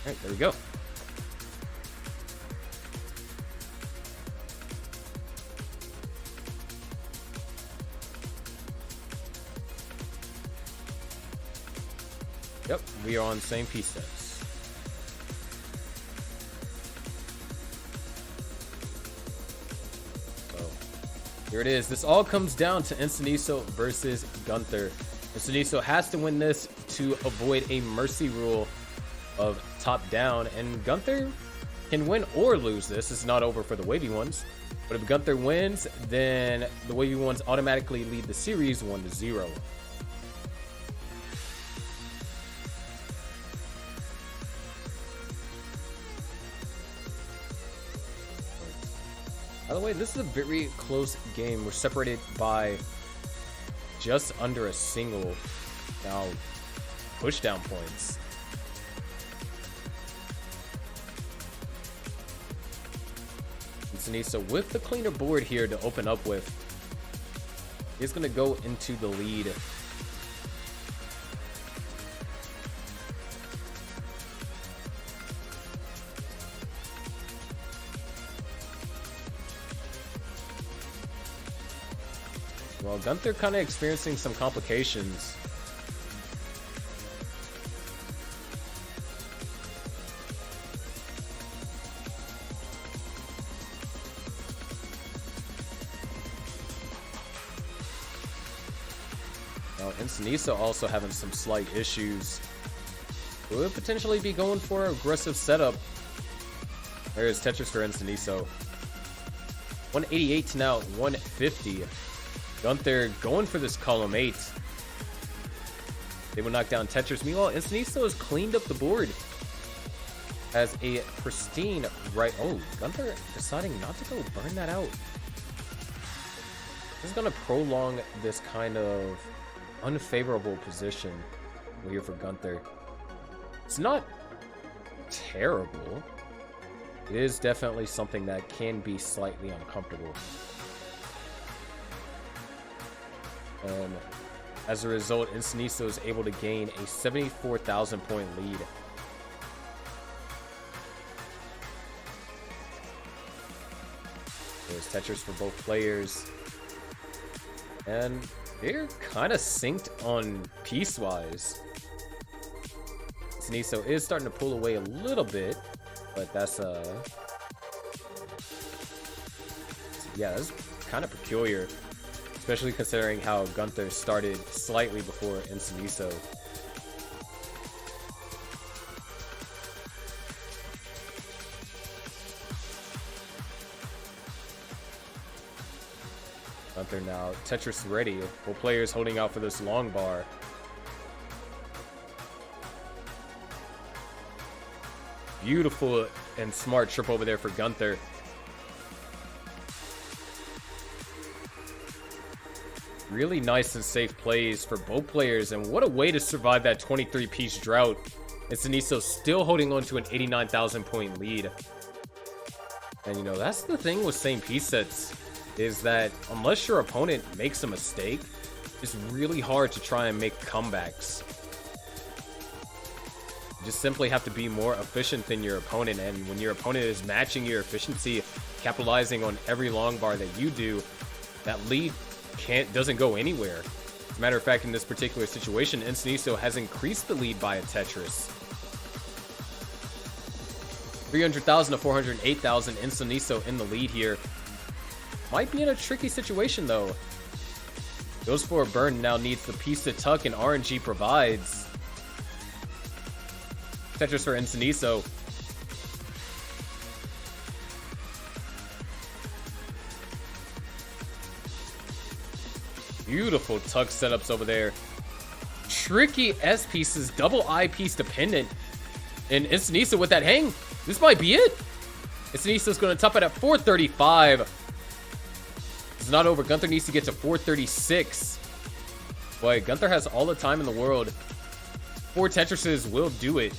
All right, there we go. Yep, we are on the same piece sets. So, here it is. This all comes down to Insaniso versus Gunter. Insaniso has to win this to avoid a mercy rule of top down, and Gunter can win or lose this. It's not over for the Wavey ones, but if Gunter wins, then the Wavey ones automatically lead the series 1-0. By the way, this is a very close game. We're separated by just under a single now pushdown points. Insaniso with the cleaner board here to open up with. He's going to go into the lead. Well, Gunter kind of experiencing some complications. Well, Insaniso also having some slight issues. Would potentially be going for an aggressive setup. There is Tetris for Insaniso. 188 to now 150. Gunter going for this column 8. They will knock down Tetris. Meanwhile, Insaniso has cleaned up the board. Has a pristine right. Oh, Gunter deciding not to go burn that out. This is going to prolong this kind of unfavorable position here for Gunter. It's not terrible. It is definitely something that can be slightly uncomfortable. And as a result, Insaniso is able to gain a 74,000 point lead. There's Tetris for both players. And they're kind of synced on piecewise. Insaniso is starting to pull away a little bit, but that's yeah, that's kind of peculiar. Especially considering how Gunter started slightly before Insaniso. Gunter now. Tetris ready. Both players holding out for this long bar. Beautiful and smart trip over there for Gunter. Really nice and safe plays for both players, and what a way to survive that 23-piece drought. Insaniso still holding on to an 89,000 point lead. And you know, that's the thing with same piece sets, is that unless your opponent makes a mistake, it's really hard to try and make comebacks. You just simply have to be more efficient than your opponent, and when your opponent is matching your efficiency, capitalizing on every long bar that you do, that lead doesn't go anywhere. As a matter of fact, in this particular situation, Insaniso has increased the lead by a Tetris. 300,000 to 408,000. Insaniso in the lead here. Might be in a tricky situation though. Goes for a burn, now needs the piece to tuck, and RNG provides. Tetris for Insaniso. Beautiful tuck setups over there. Tricky S pieces, double I piece dependent. And Insaniso with that hang. This might be it. Insaniso's going to top it at 435. It's not over. Gunter needs to get to 436. Boy, Gunter has all the time in the world. 4 Tetrises will do it.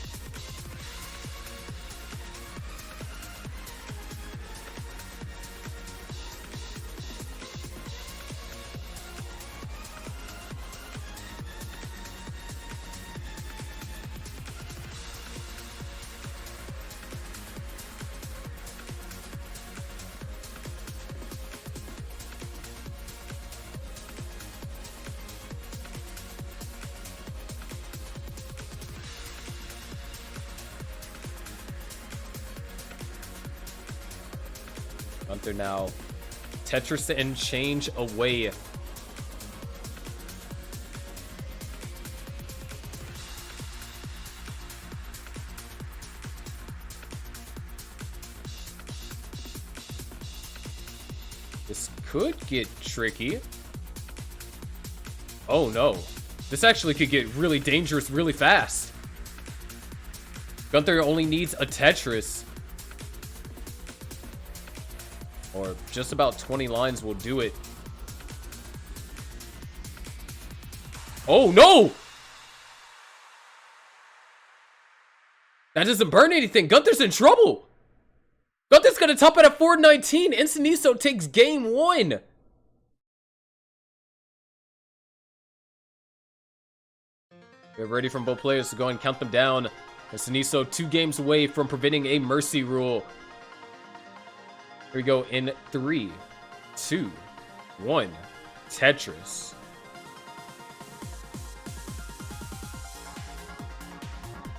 Gunter now. Tetris and change away. could get tricky. Oh no. This actually could get really dangerous really fast. Gunter only needs a Tetris. Or just about 20 lines will do it. Oh no! That doesn't burn anything. Gunter's in trouble. Gunter's gonna top it at 419. Insaniso takes game 1. We're ready from both players to go and count them down. Insaniso 2 games away from preventing a mercy rule. Here we go in 3, 2, 1. Tetris.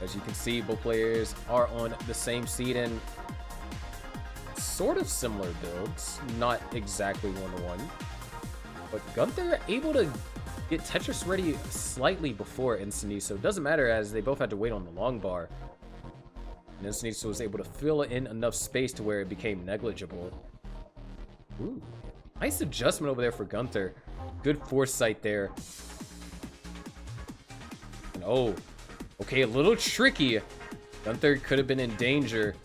As you can see, both players are on the same seed and sort of similar builds. Not exactly 1-to-1. But Gunter able to get Tetris ready slightly before Insaniso. Doesn't matter as they both had to wait on the long bar. And Insaniso was able to fill in enough space to where it became negligible. Ooh, nice adjustment over there for Gunter. Good foresight there. And oh, okay, a little tricky. Gunter could have been in danger.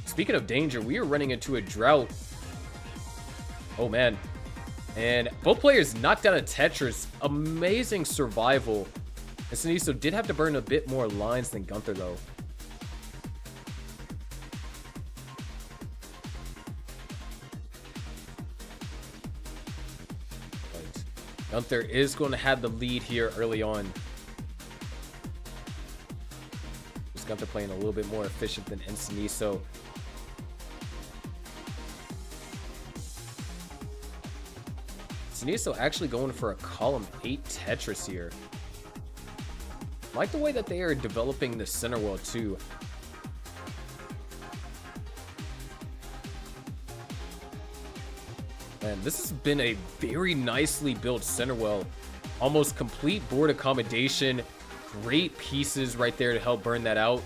Speaking of danger, we are running into a drought. Oh man. And both players knocked out a Tetris. Amazing survival. Insaniso did have to burn a bit more lines than Gunter though. But Gunter is going to have the lead here early on. Just Gunter playing a little bit more efficient than Insaniso. Insaniso actually going for a column 8 Tetris here. I like the way that they are developing the center well too. And this has been a very nicely built center well. Almost complete board accommodation. Great pieces right there to help burn that out.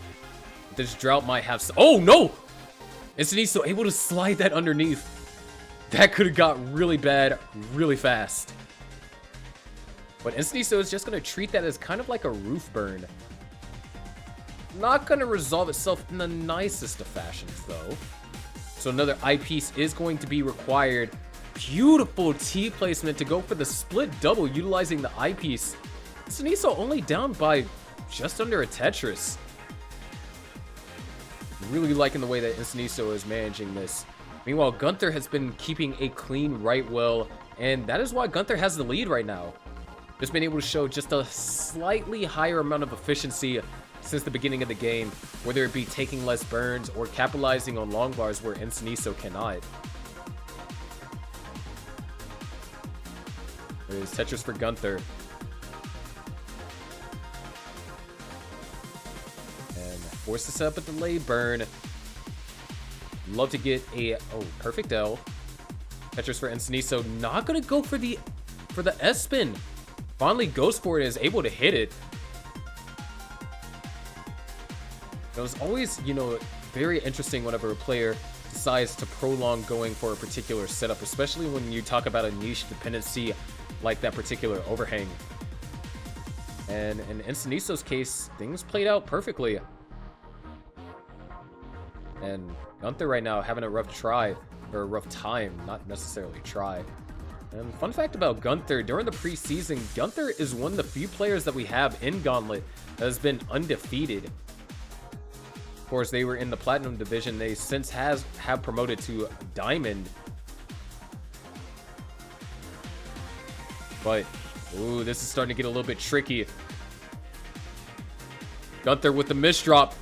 This drought might have some... Oh no! Insaniso able to slide that underneath. That could have got really bad really fast. But Insaniso is just going to treat that as kind of like a roof burn. Not going to resolve itself in the nicest of fashions, though. So another eyepiece is going to be required. Beautiful T placement to go for the split double utilizing the eyepiece. Insaniso only down by just under a Tetris. Really liking the way that Insaniso is managing this. Meanwhile, Gunter has been keeping a clean right well, and that is why Gunter has the lead right now. Just been able to show just a slightly higher amount of efficiency since the beginning of the game, whether it be taking less burns or capitalizing on long bars where Insaniso cannot. There's Tetris for Gunter. And force to set up a delay burn. Love to get a perfect L. Tetris for Insaniso. Not gonna go for the S spin. Finally goes for it and is able to hit it. It was always, you know, very interesting whenever a player decides to prolong going for a particular setup, especially when you talk about a niche dependency like that particular overhang. And in Insaniso's case, things played out perfectly. And Gunter right now having a rough try, or a rough time, not necessarily try. And fun fact about Gunter, during the preseason, Gunter is one of the few players that we have in Gauntlet that has been undefeated. Of course, they were in the Platinum division. They since have promoted to Diamond. But, ooh, this is starting to get a little bit tricky. Gunter with the misdrop.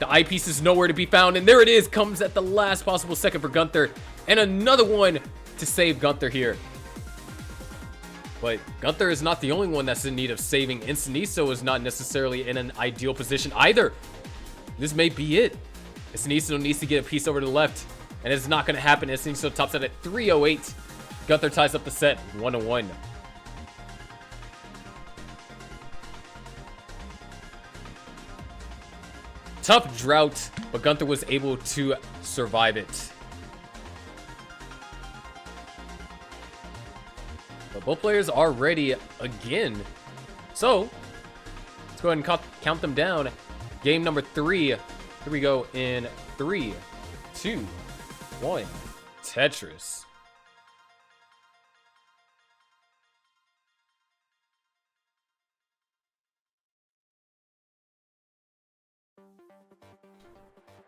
The eyepiece is nowhere to be found, and there it is. Comes at the last possible second for Gunter. And another one to save Gunter here. But Gunter is not the only one that's in need of saving. Insaniso is not necessarily in an ideal position either. This may be it. Insaniso needs to get a piece over to the left, and it's not going to happen. Insaniso tops out at 308. Gunter ties up the set 1-1. Tough drought, but Gunter was able to survive it. But both players are ready again. So, let's go ahead and count them down. Game number 3. Here we go in 3, 2, 1. Tetris.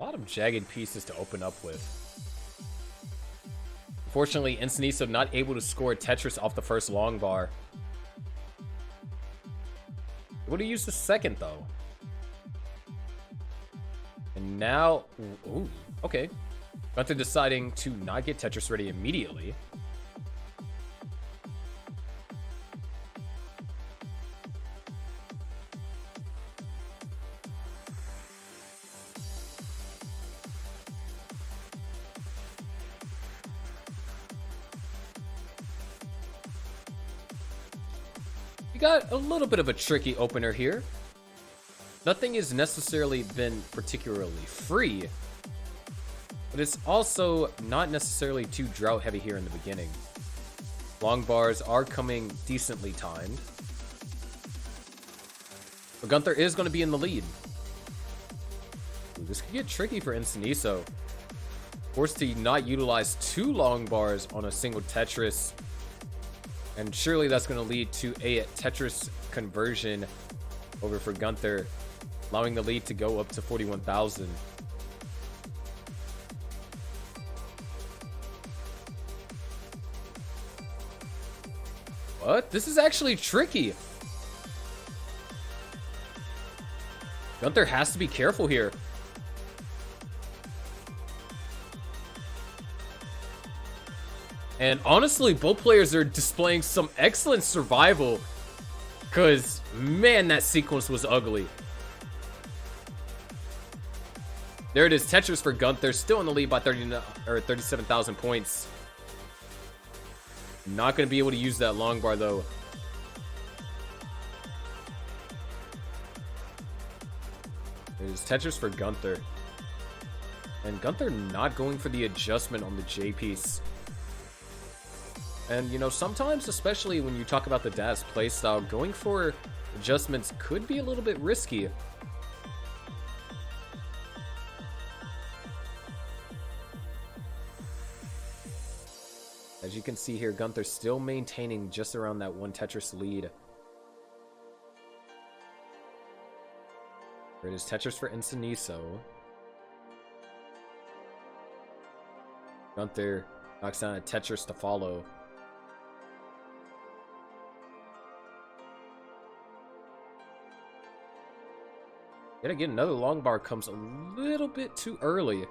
A lot of jagged pieces to open up with. Unfortunately, Insaniso not able to score Tetris off the first long bar. Able to use the second, though. And now... Ooh, okay. Gunter deciding to not get Tetris ready immediately. We got a little bit of a tricky opener here. Nothing has necessarily been particularly free, but it's also not necessarily too drought heavy here in the beginning. Long bars are coming decently timed. But Gunter is going to be in the lead. Ooh, this could get tricky for Insaniso. Forced to not utilize 2 long bars on a single Tetris. And surely that's going to lead to a Tetris conversion over for Gunter, allowing the lead to go up to 41,000. What? This is actually tricky. Gunter has to be careful here. And honestly, both players are displaying some excellent survival. Because, man, that sequence was ugly. There it is, Tetris for Gunter, still in the lead by 37,000 points. Not going to be able to use that long bar, though. There's Tetris for Gunter. And Gunter not going for the adjustment on the J piece. And, you know, sometimes, especially when you talk about the Daz playstyle, going for adjustments could be a little bit risky. As you can see here, Gunter still maintaining just around that 1 Tetris lead. There it is, Tetris for Insaniso. Gunter knocks down a Tetris to follow. Yet again, another long bar comes a little bit too early.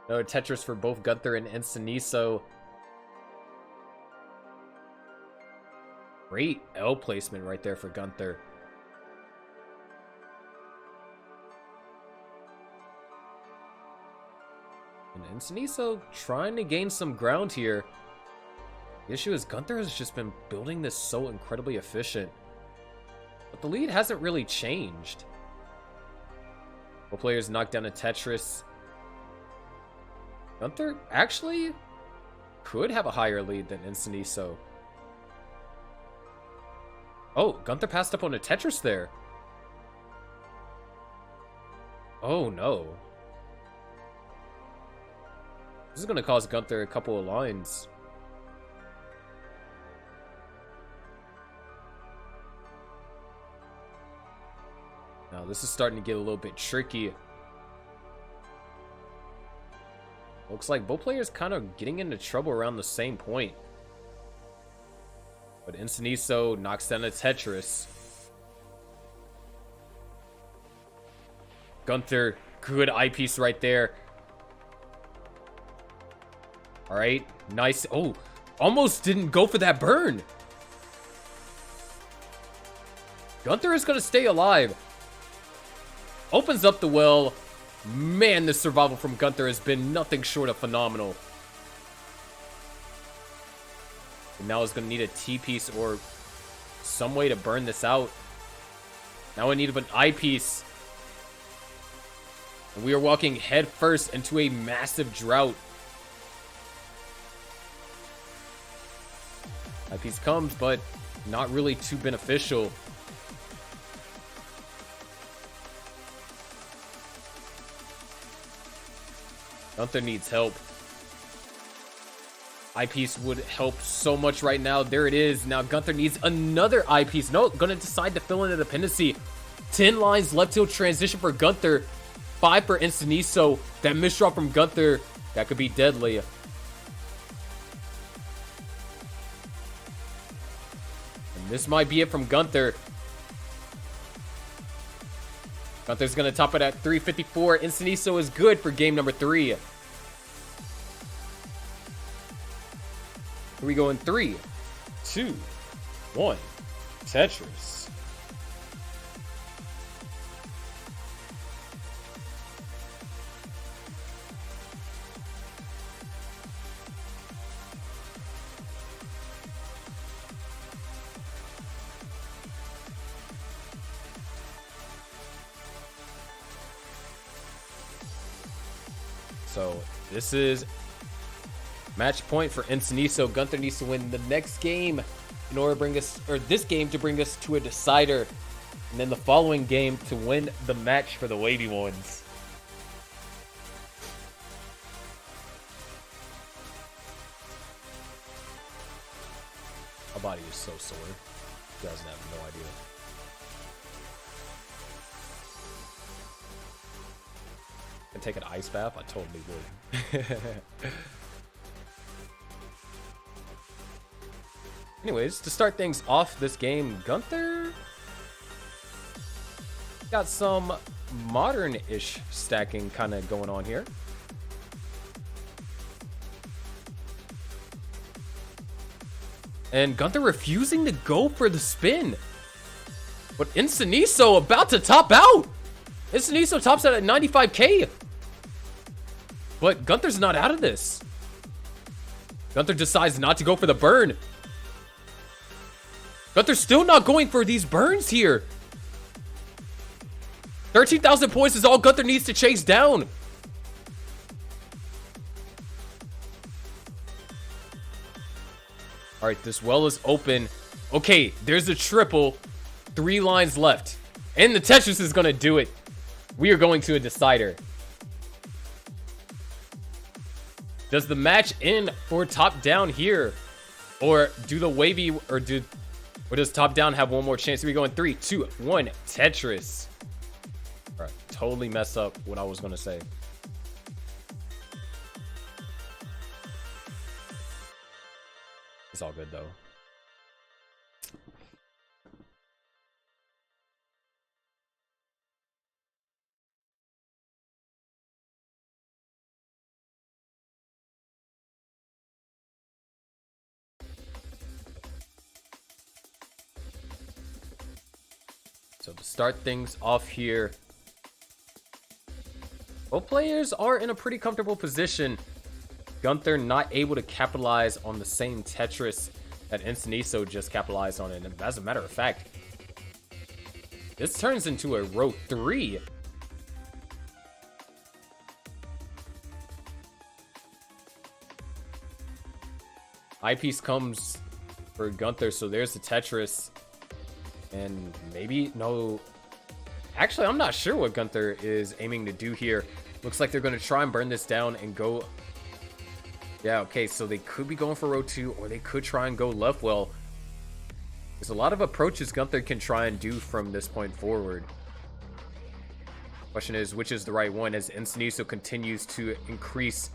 Another Tetris for both Gunter and Insaniso. Great L placement right there for Gunter. And Insaniso trying to gain some ground here. The issue is Gunter has just been building this so incredibly efficient. But the lead hasn't really changed. Both players knocked down a Tetris. Gunter actually could have a higher lead than Insaniso. Oh, Gunter passed up on a Tetris there. Oh no. This is going to cause Gunter a couple of lines. Now this is starting to get a little bit tricky. Looks like both players kind of getting into trouble around the same point. But Insaniso knocks down a Tetris. Gunter, good eyepiece right there. Alright, nice. Oh, almost didn't go for that burn. Gunter is going to stay alive. Opens up the well. Man, the survival from Gunter has been nothing short of phenomenal. And now he's going to need a T-piece or some way to burn this out. Now I need an eyepiece. And we are walking head first into a massive drought. Eyepiece comes, but not really too beneficial. Gunter needs help. Eyepiece would help so much right now. There it is. Now Gunter needs another eyepiece. No, gonna decide to fill in the dependency. 10 lines left till transition for Gunter. 5 for Insaniso. That misdraw from Gunter, that could be deadly. And this might be it from Gunter. Gunter's gonna top it at 354. Insaniso is good for game number 3. Here we go in 3, 2, 1. Tetris. So this is match point for Insaniso. Gunter needs to win the next game in order to bring us, or this game to bring us to a decider, and then the following game to win the match for the Wavey ones. My body is so sore. You guys have no idea. Can take an ice bath? I totally would. Anyways, to start things off this game, Gunter got some modern-ish stacking kind of going on here. And Gunter refusing to go for the spin. But Insaniso about to top out. Insaniso tops out at 95k. But Gunter's not out of this. Gunter decides not to go for the burn. Gunter's still not going for these burns here. 13,000 points is all Gunter needs to chase down. All right, this well is open. Okay, there's a triple. 3 lines left. And the Tetris is going to do it. We are going to a decider. Does the match end for top down here? Or do the Wavey, or does top down have one more chance? Here we go in 3, 2, 1. Tetris. All right, totally mess up what I was going to say. It's all good though. So to start things off here, both players are in a pretty comfortable position. Gunter not able to capitalize on the same Tetris that Insaniso just capitalized on it. And as a matter of fact, this turns into a row 3. Eyepiece comes for Gunter, so there's the Tetris. And maybe, no, actually, I'm not sure what Gunter is aiming to do here. Looks like they're going to try and burn this down and go. Yeah, okay, so they could be going for row 2, or they could try and go left well. There's a lot of approaches Gunter can try and do from this point forward. Question is, which is the right one as Insaniso continues to increase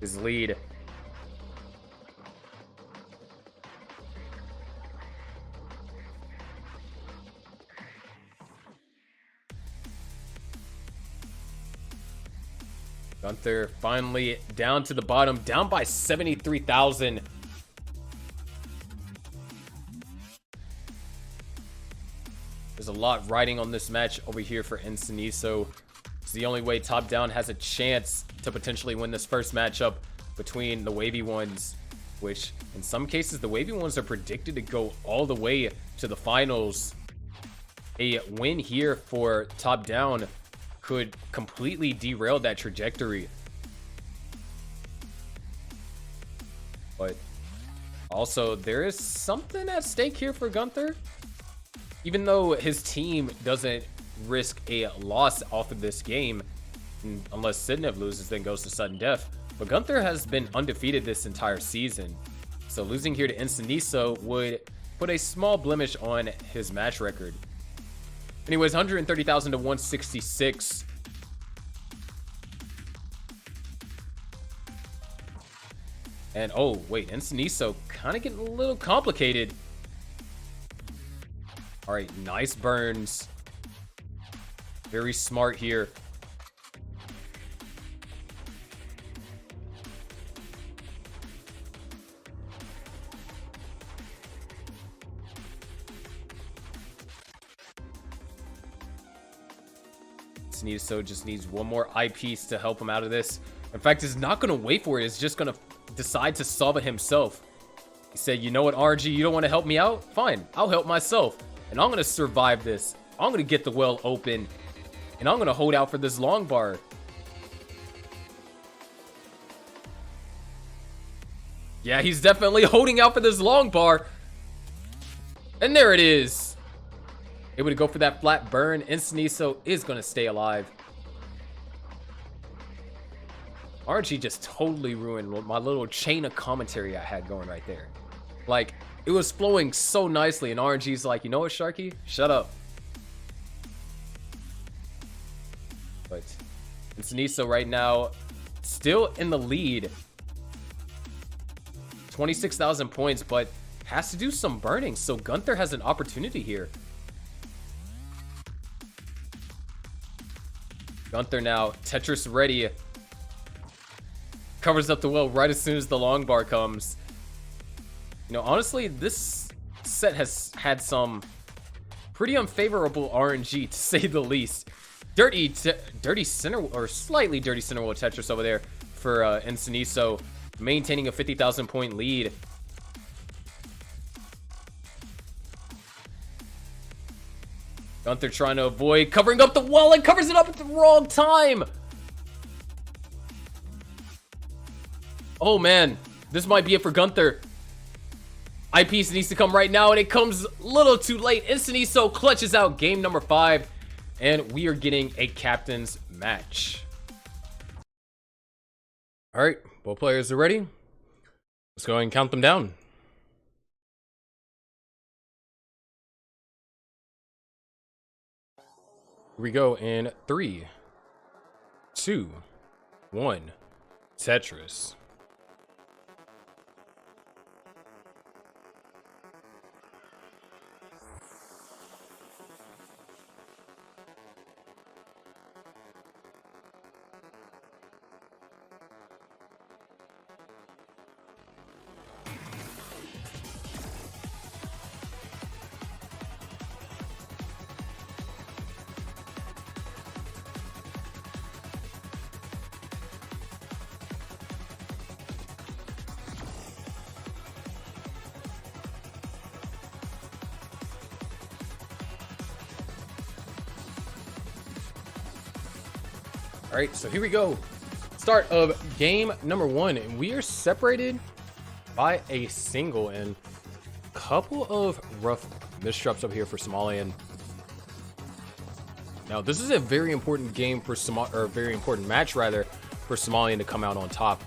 his lead. Gunter finally down to the bottom, down by 73,000. There's a lot riding on this match over here for Insaniso. It's the only way top down has a chance to potentially win this first matchup between the Wavey ones, which in some cases the Wavey ones are predicted to go all the way to the finals. A win here for top down could completely derail that trajectory. But Also, there is something at stake here for Gunter. Even though his team doesn't risk a loss off of this game, unless Sidnev loses, then goes to sudden death. But Gunter has been undefeated this entire season. So losing here to Insaniso would put a small blemish on his match record. Anyways, 130,000 to 166. And oh, wait, Insaniso kind of getting a little complicated. All right, nice burns. Very smart here. Insaniso just needs one more eyepiece to help him out of this. In fact, he's not going to wait for it. He's just going to decide to solve it himself. He said, you know what, RG, you don't want to help me out? Fine, I'll help myself. And I'm going to survive this. I'm going to get the well open. And I'm going to hold out for this long bar. Yeah, he's definitely holding out for this long bar. And there it is. Able to go for that flat burn. Insaniso is going to stay alive. RG just totally ruined my little chain of commentary I had going right there. Like, it was flowing so nicely, and RG's like, you know what, Sharky? Shut up. But Insaniso right now, still in the lead. 26,000 points, but has to do some burning, so Gunter has an opportunity here. Gunter now, Tetris ready. Covers up the well right as soon as the long bar comes. You know, honestly, this set has had some pretty unfavorable RNG, to say the least. Dirty center, or slightly dirty center wall Tetris over there for Insaniso, maintaining a 50,000 point lead. Gunter trying to avoid covering up the wall and covers it up at the wrong time. Oh man, this might be it for Gunter. Eyepiece needs to come right now, and it comes a little too late. Insaniso clutches out game number 5, and we are getting a captain's match. All right, both players are ready. Let's go ahead and count them down. Here we go in 3, 2, 1. Tetris. All right, so here we go. Start of game number 1, and we are separated by a single and a couple of rough missteps up here for Somalian. Now, this is a very important game for very important match rather for Somalian to come out on top.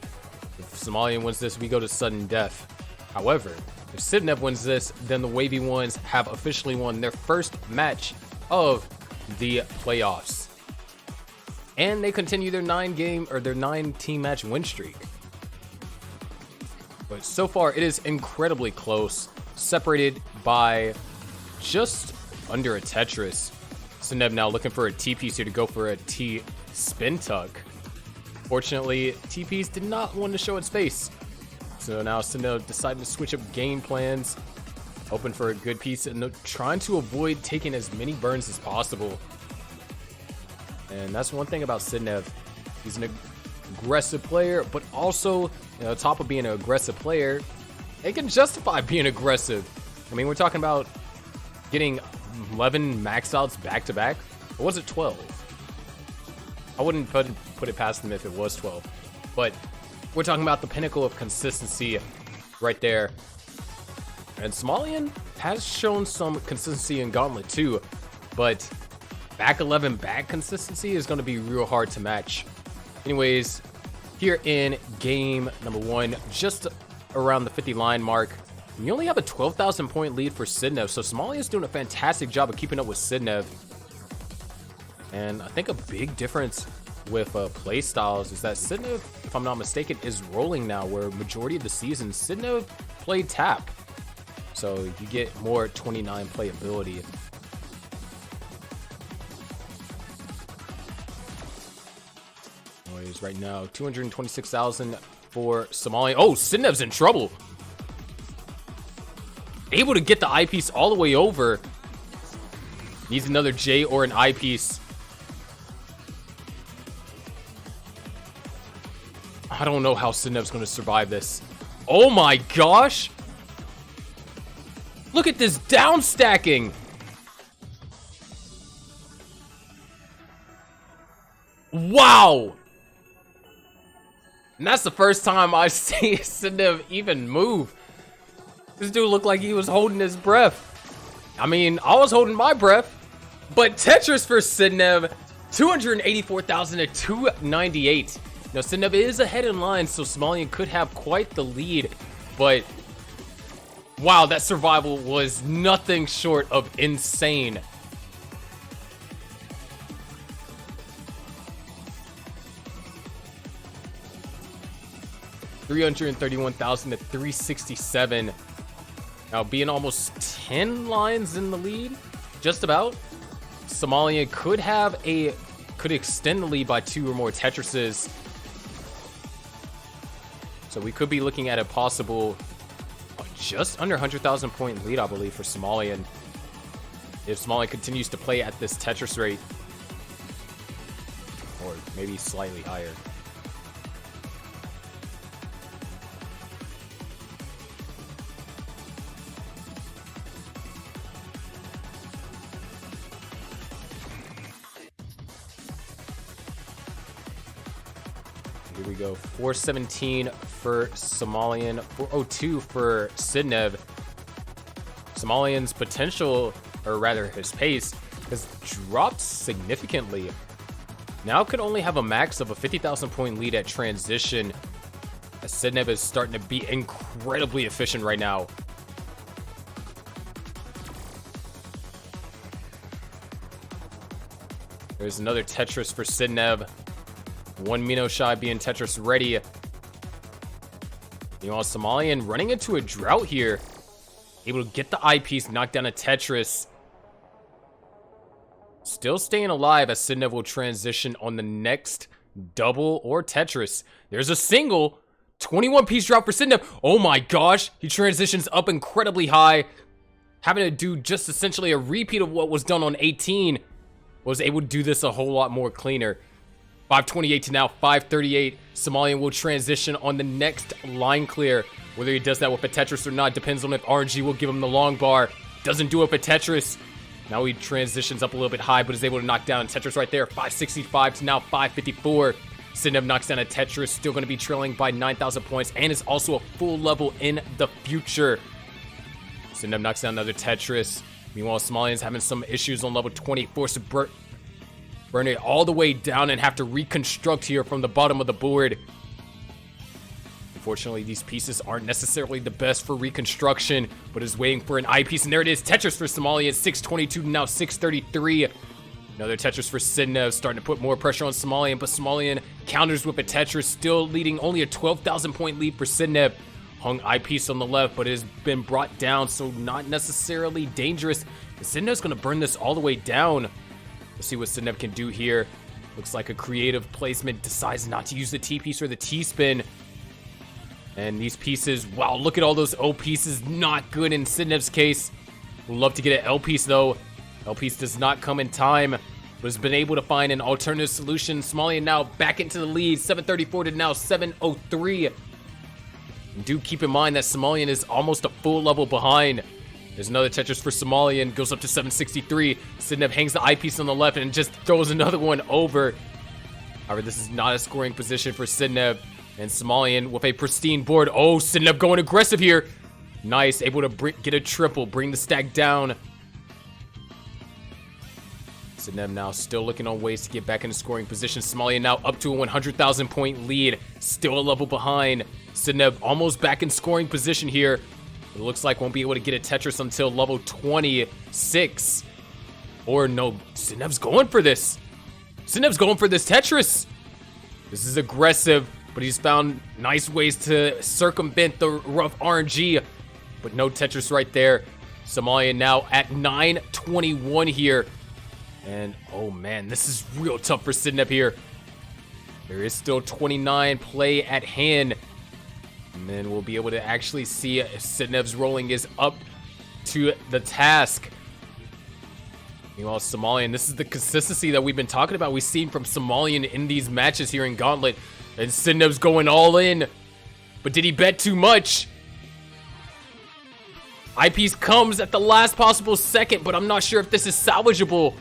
If Somalian wins this, we go to sudden death. However, if Sidnev wins this, then the Wavey ones have officially won their first match of the playoffs. And they continue their 9-team match win streak. But so far, it is incredibly close, separated by just under a Tetris. Sidnev now looking for a T-piece here to go for a T-spin tuck. Fortunately, T-piece did not want to show its face. So now Sidnev decided to switch up game plans, hoping for a good piece and trying to avoid taking as many burns as possible. And that's one thing about Sidnev. He's an aggressive player, but also, on top of being an aggressive player, they can justify being aggressive. I mean, we're talking about getting 11 max outs back to back. Or was it 12? I wouldn't put it past them if it was 12. But we're talking about the pinnacle of consistency right there. And Somalian has shown some consistency in Gauntlet too, but back 11 bag consistency is going to be real hard to match. Anyways, here in game number 1, just around the 50 line mark, you only have a 12,000 point lead for Sidnev, so Somalian is doing a fantastic job of keeping up with Sidnev. And I think a big difference with play styles is that Sidnev, if I'm not mistaken, is rolling now, where majority of the season Sidnev played tap. So you get more 29 playability. Anyways, right now, 226,000 for Somalian. Oh, Sidnev's in trouble. Able to get the eyepiece all the way over. Needs another J or an eyepiece. I don't know how Sidnev's going to survive this. Oh my gosh. Look at this down stacking. Wow. And that's the first time I see Sidnev even move. This dude looked like he was holding his breath. I mean, I was holding my breath. But Tetris for Sidnev, 284,000 to 298. Now, Sidnev is ahead in line, so Somalian could have quite the lead. But, wow, that survival was nothing short of insane. $331,000 to 367. Now, being almost 10 lines in the lead, just about, Somalian could extend the lead by 2 or more Tetrises. So we could be looking at a possible just under 100,000 point lead, I believe, for Somalian. If Somalian continues to play at this Tetris rate, or maybe slightly higher. Here we go. 417 for Somalian, 402 for Sidnev. Somalian's potential, or rather his pace, has dropped significantly. Now could only have a max of a 50,000 point lead at transition, as Sidnev is starting to be incredibly efficient right now. There's another Tetris for Sidnev. 1 Mino shy being Tetris ready. You know, Somalian running into a drought here. Able to get the eyepiece, knock down a Tetris. Still staying alive as Sidnev will transition on the next double or Tetris. There's a single. 21 piece drop for Sidnev. Oh my gosh. He transitions up incredibly high. Having to do just essentially a repeat of what was done on 18. Was able to do this a whole lot more cleaner. 528 to now 538. Somalian will transition on the next line clear. Whether he does that with a Tetris or not depends on if RNG will give him the long bar. Doesn't do it with a Tetris. Now he transitions up a little bit high, but is able to knock down Tetris right there. 565 to now 554. Sidnev knocks down a Tetris, still going to be trailing by 9,000 points, and is also a full level in the future. Sidnev knocks down another Tetris. Meanwhile, Somalian's having some issues on level 20, forced to burn it all the way down and have to reconstruct here from the bottom of the board. Unfortunately, these pieces aren't necessarily the best for reconstruction, but is waiting for an eyepiece, and there it is. Tetris for Somalian, 622 to now 633. Another Tetris for Sidnev, starting to put more pressure on Somalian, but Somalian counters with a Tetris, still leading only a 12,000 point lead for Sidnev. Hung eyepiece on the left, but it has been brought down, so not necessarily dangerous. But Sidnev's going to burn this all the way down. Let's see what Sidnev can do here. Looks like a creative placement. Decides not to use the T-piece or the T-spin. And these pieces, wow, look at all those O pieces. Not good in Sidnev's case. Would love to get an L piece though. L piece does not come in time, but has been able to find an alternative solution. Somalian now back into the lead. 734 to now 703. And do keep in mind that Somalian is almost a full level behind. There's another Tetris for Somalian, goes up to 763. Sidnev hangs the eyepiece on the left and just throws another one over. However, this is not a scoring position for Sidnev. And Somalian with a pristine board. Oh, Sidnev going aggressive here. Nice, able to get a triple, bring the stack down. Sidnev now still looking on ways to get back into scoring position. Somalian now up to a 100,000 point lead. Still a level behind. Sidnev almost back in scoring position here. It looks like won't be able to get a Tetris until level 26. Or no, Sidnev's going for this. Sidnev's going for this Tetris. This is aggressive, but he's found nice ways to circumvent the rough RNG. But no Tetris right there. Somalian now at 921 here. And oh man, this is real tough for Sidnev here. There is still 29 play at hand. And then we'll be able to actually see if Sidnev's rolling is up to the task. Meanwhile, Somalian, this is the consistency that we've been talking about. We've seen from Somalian in these matches here in Gauntlet. And Sidnev's going all in. But did he bet too much? Eyepiece comes at the last possible second, but I'm not sure if this is salvageable.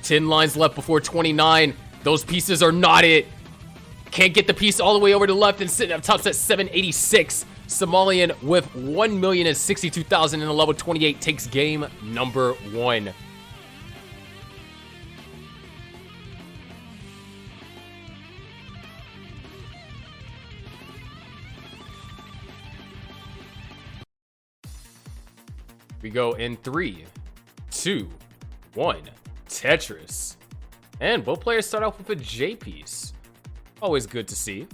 10 lines left before 29. Those pieces are not it. Can't get the piece all the way over to the left and sitting up top at 786. Somalian with 1,062,000 in the level 28 takes game number 1. We go in 3, 2, 1. Tetris. And both players start off with a J piece. Always good to see.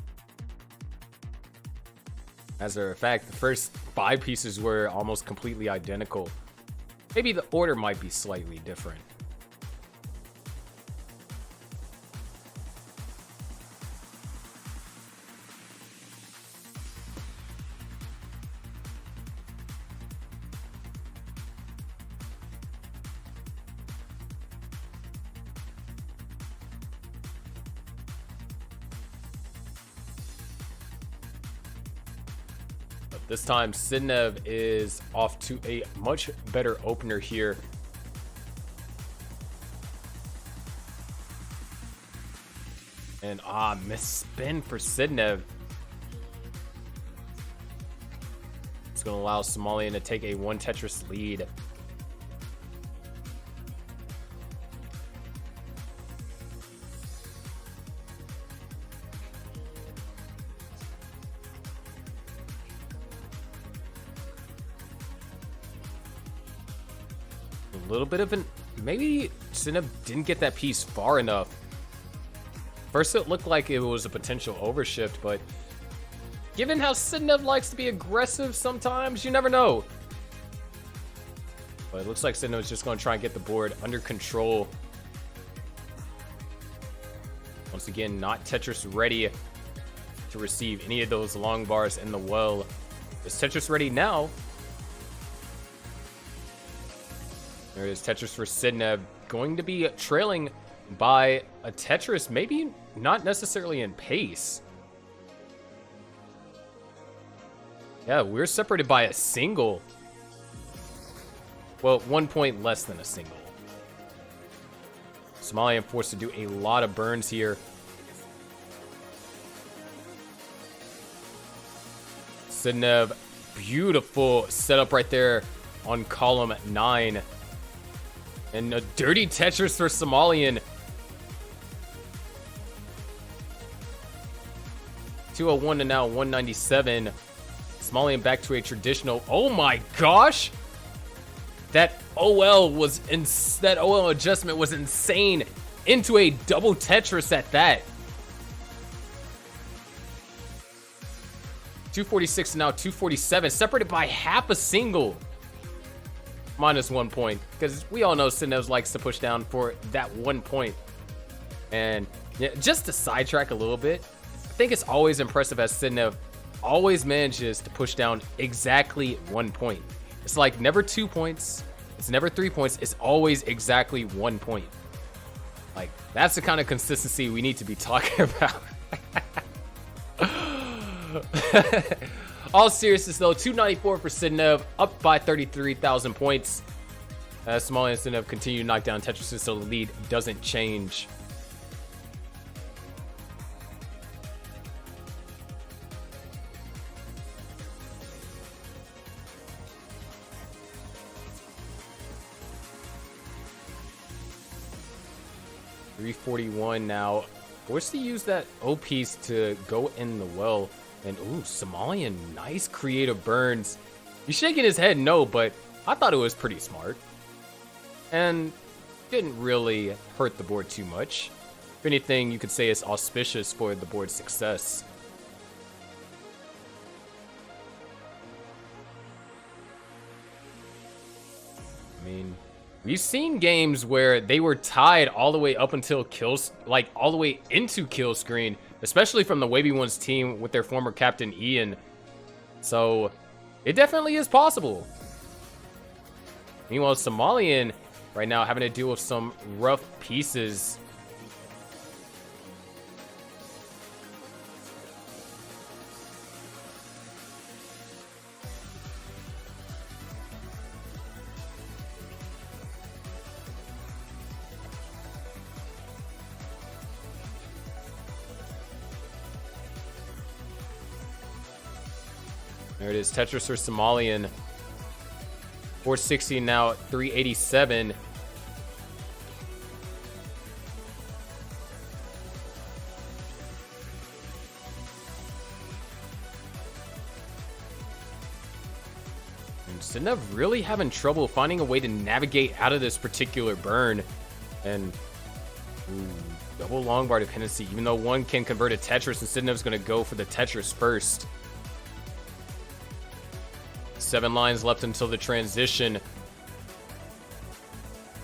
As a matter of fact, the first 5 pieces were almost completely identical. Maybe the order might be slightly different. This time, Sidnev is off to a much better opener here. And miss spin for Sidnev. It's going to allow Somalian to take a 1 Tetris lead. A little bit of an... Maybe Sidnev didn't get that piece far enough. First it looked like it was a potential overshift, but given how Sidnev likes to be aggressive sometimes, you never know. But it looks like Sidnev is just going to try and get the board under control. Once again, not Tetris ready to receive any of those long bars in the well. Is Tetris ready now? There is Tetris for Sidnev, going to be trailing by a Tetris, maybe not necessarily in pace. Yeah, we're separated by a single. Well, 1 point less than a single. Somalian forced to do a lot of burns here. Sidnev, beautiful setup right there on column 9. And a dirty Tetris for Somalian. 201 to now 197. Somalian back to a traditional. Oh my gosh! That OL was that OL adjustment was insane. Into a double Tetris at that. 246 to now 247, separated by half a single. Minus 1 point, because we all know Sidnev likes to push down for that 1 point. And yeah, just to sidetrack a little bit, I think it's always impressive as Sidnev always manages to push down exactly 1 point. It's like never 2 points, it's never 3 points, it's always exactly 1 point. Like, that's the kind of consistency we need to be talking about. All seriousness though, 294 for Sidnev, up by 33,000 points. As Somalian and Sidnev continue to knock down Tetris, so the lead doesn't change. 341 now. Forced to use that O piece to go in the well. And ooh, Somalian, nice creative burns. He's shaking his head no, but I thought it was pretty smart. And didn't really hurt the board too much. If anything, you could say it's auspicious for the board's success. I mean, we've seen games where they were tied all the way up until kills, like all the way into kill screen, especially from the Wavey Ones team with their former captain Ian. So it definitely is possible. Meanwhile, Somalian right now having to deal with some rough pieces. There it is, Tetris or Somalian. 460 now, 387. And Sidnev really having trouble finding a way to navigate out of this particular burn. And ooh, double long bar dependency, even though one can convert a Tetris, and Sidnev's going to go for the Tetris first. 7 lines left until the transition.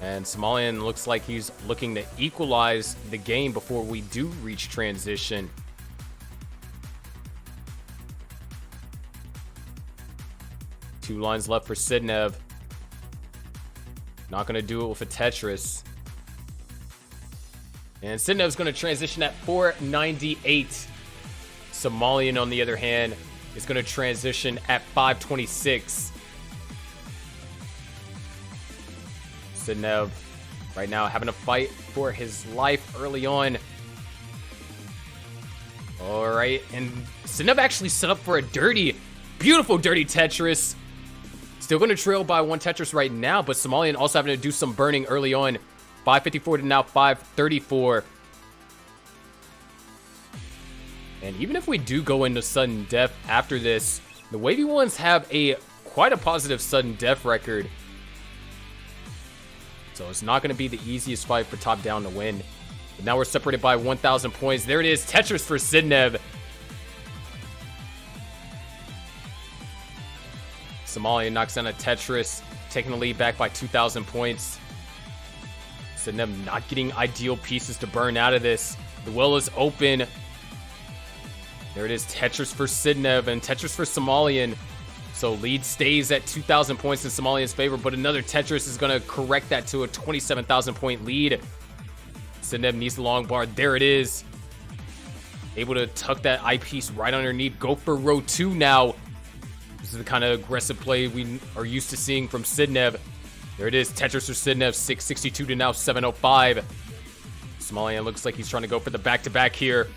And Somalian looks like he's looking to equalize the game before we do reach transition. Two lines left for Sidnev. Not going to do it with a Tetris. And Sidnev's going to transition at 498. Somalian, on the other hand, is going to transition at 526. Sidnev right now having a fight for his life early on. All right, and Sidnev actually set up for a dirty, beautiful dirty Tetris. Still going to trail by 1 Tetris right now, but Somalian also having to do some burning early on. 554 to now 534. And even if we do go into sudden death after this, the Wavey Ones have quite a positive sudden death record. So it's not going to be the easiest fight for top down to win. But now we're separated by 1,000 points. There it is, Tetris for Sidnev. Somalian knocks down a Tetris, taking the lead back by 2,000 points. Sidnev not getting ideal pieces to burn out of this. The well is open. There it is, Tetris for Sidnev and Tetris for Somalian. So lead stays at 2,000 points in Somalian's favor, but another Tetris is going to correct that to a 27,000 point lead. Sidnev needs the long bar. There it is. Able to tuck that eyepiece right underneath. Go for row 2 now. This is the kind of aggressive play we are used to seeing from Sidnev. There it is, Tetris for Sidnev, 662 to now 705. Somalian looks like he's trying to go for the back-to-back here.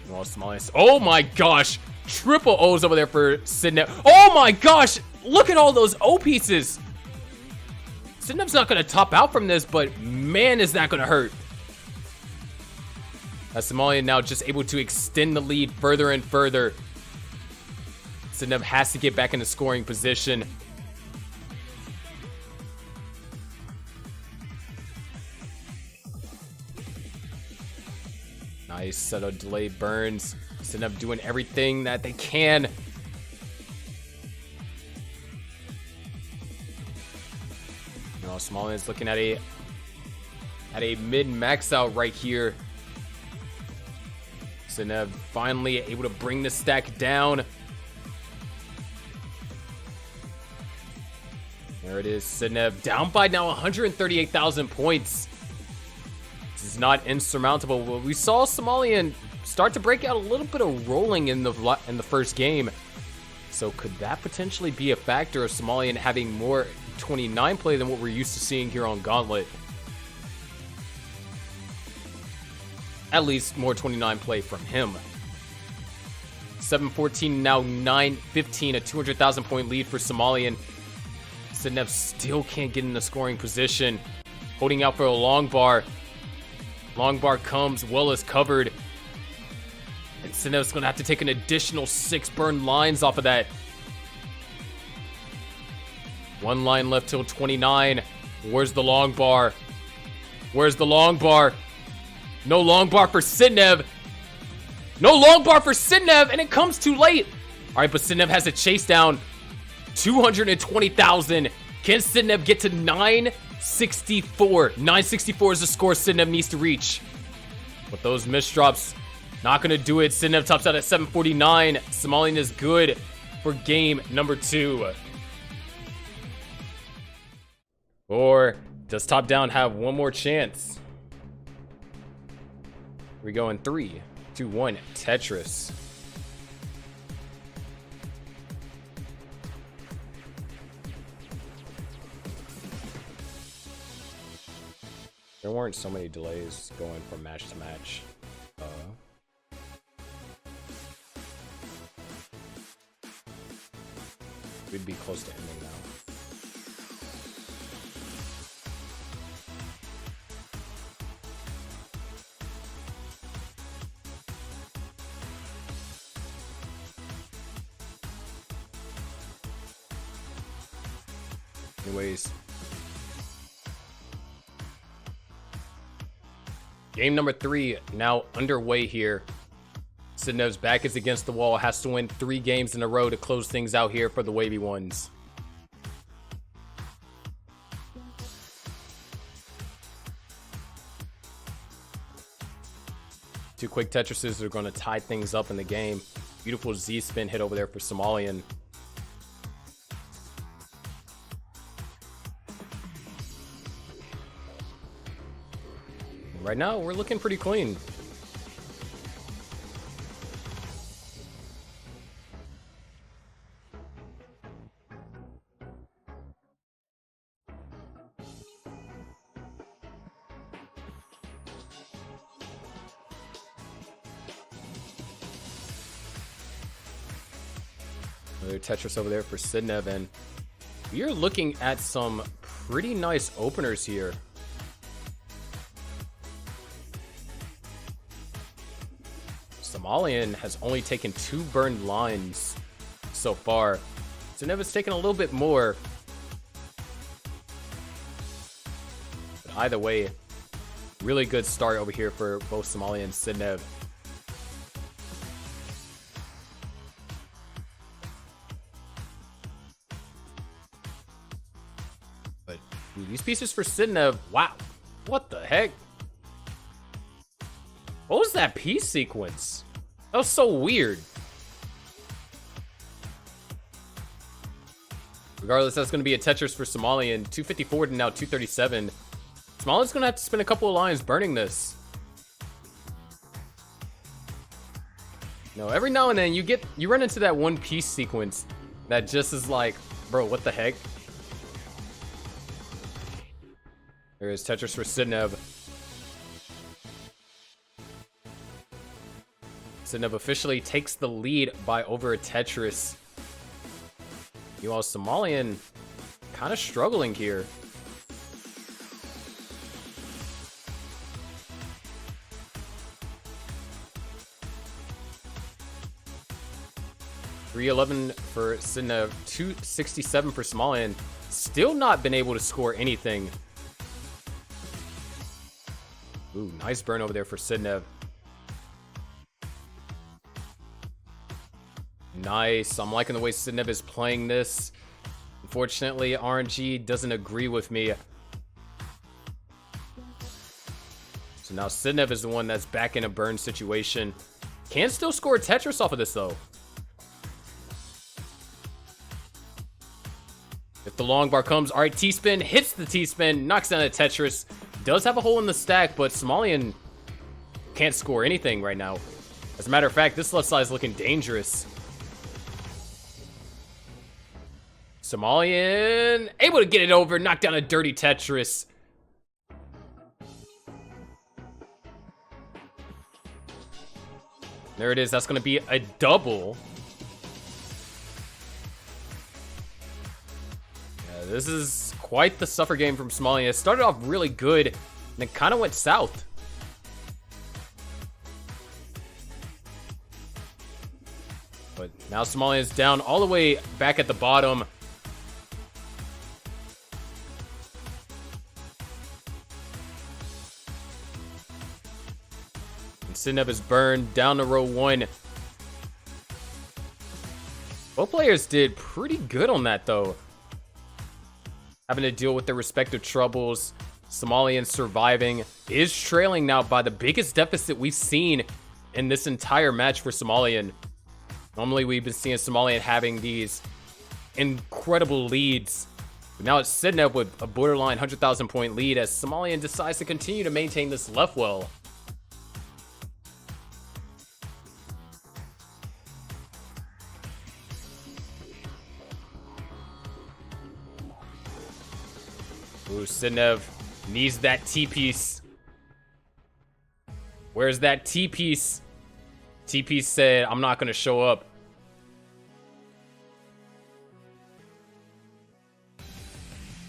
Well, Somalian, oh my gosh, triple O's over there for Sidnev. Oh my gosh, look at all those O pieces. Sidnev's not going to top out from this, but man, is that going to hurt. As Somalian now just able to extend the lead further and further. Sidnev has to get back into scoring position. Nice set of delayed burns. Sidnev doing everything that they can. Now Somalian's looking at a mid-max out right here. Sidnev finally able to bring the stack down. There it is, Sidnev down by now 138,000 points. This is not insurmountable. Well, we saw Somalian start to break out a little bit of rolling in the first game. So could that potentially be a factor of Somalian having more 29 play than what we're used to seeing here on Gauntlet? At least more 29 play from him. 714 now 915, a 200,000 point lead for Somalian. Sidnev still can't get in the scoring position. Holding out for a long bar. Long bar comes, well is covered. And Sidnev's gonna have to take an additional 6 burn lines off of that. 1 line left till 29. Where's the long bar? Where's the long bar? No long bar for Sidnev. No long bar for Sidnev, and it comes too late. All right, but Sidnev has a chase down. 220,000. Can Sidnev get to 964? 964 is the score Sidnev needs to reach. But those misdrops, not going to do it. Sidnev tops out at 749. Somalian is good for game number 2. Or does Top Down have one more chance? We go in 3, 2, 1. Tetris. There weren't so many delays going from match to match. We'd be close to ending now. Anyways, game number 3 now underway here. Sidnev's back is against the wall, has to win 3 games in a row to close things out here for the Wavey ones. Two quick Tetrises are going to tie things up in the game. Beautiful Z-spin hit over there for Somalian. Right now, we're looking pretty clean. Another Tetris over there for Sidnev, and we are looking at some pretty nice openers here. Somalian has only taken 2 burned lines so far. Sidnev has taken a little bit more. But either way, really good start over here for both Somalian and Sidnev. But these pieces for Sidnev, wow, what the heck? What was that piece sequence? That was so weird. Regardless, that's going to be a Tetris for Somalian. 254 to now 237. Somalian's going to have to spend a couple of lines burning this. You know, every now and then you run into that one piece sequence that just is like, bro, what the heck? There is Tetris for Sidnev. Sidnev officially takes the lead by over a Tetris. Meanwhile, Somalian kind of struggling here. $311 for Sidnev, $267 for Somalian. Still not been able to score anything. Ooh, nice burn over there for Sidnev. Nice. I'm liking the way Sidnev is playing this. Unfortunately, RNG doesn't agree with me. So now Sidnev is the one that's back in a burn situation. Can still score a Tetris off of this, though. If the long bar comes, all right, T-spin, hits the T-spin, knocks down a Tetris. Does have a hole in the stack, but Somalian can't score anything right now. As a matter of fact, this left side is looking dangerous. Somalian able to get it over, knock down a dirty Tetris. There it is. That's going to be a double. Yeah, This is quite the suffer game from Somalian. It started off really good, and it kind of went south. But now Somalian is down all the way back at the bottom. And Sidnev is burned down to row 1. Both players did pretty good on that, though. Having to deal with their respective troubles. Somalian surviving, is trailing now by the biggest deficit we've seen in this entire match for Somalian. Normally, we've been seeing Somalian having these incredible leads. But now it's Sidnev with a borderline 100,000 point lead as Somalian decides to continue to maintain this left well. Ooh, Sidnev needs that T-piece. Where's that T-piece? T-piece said, I'm not going to show up.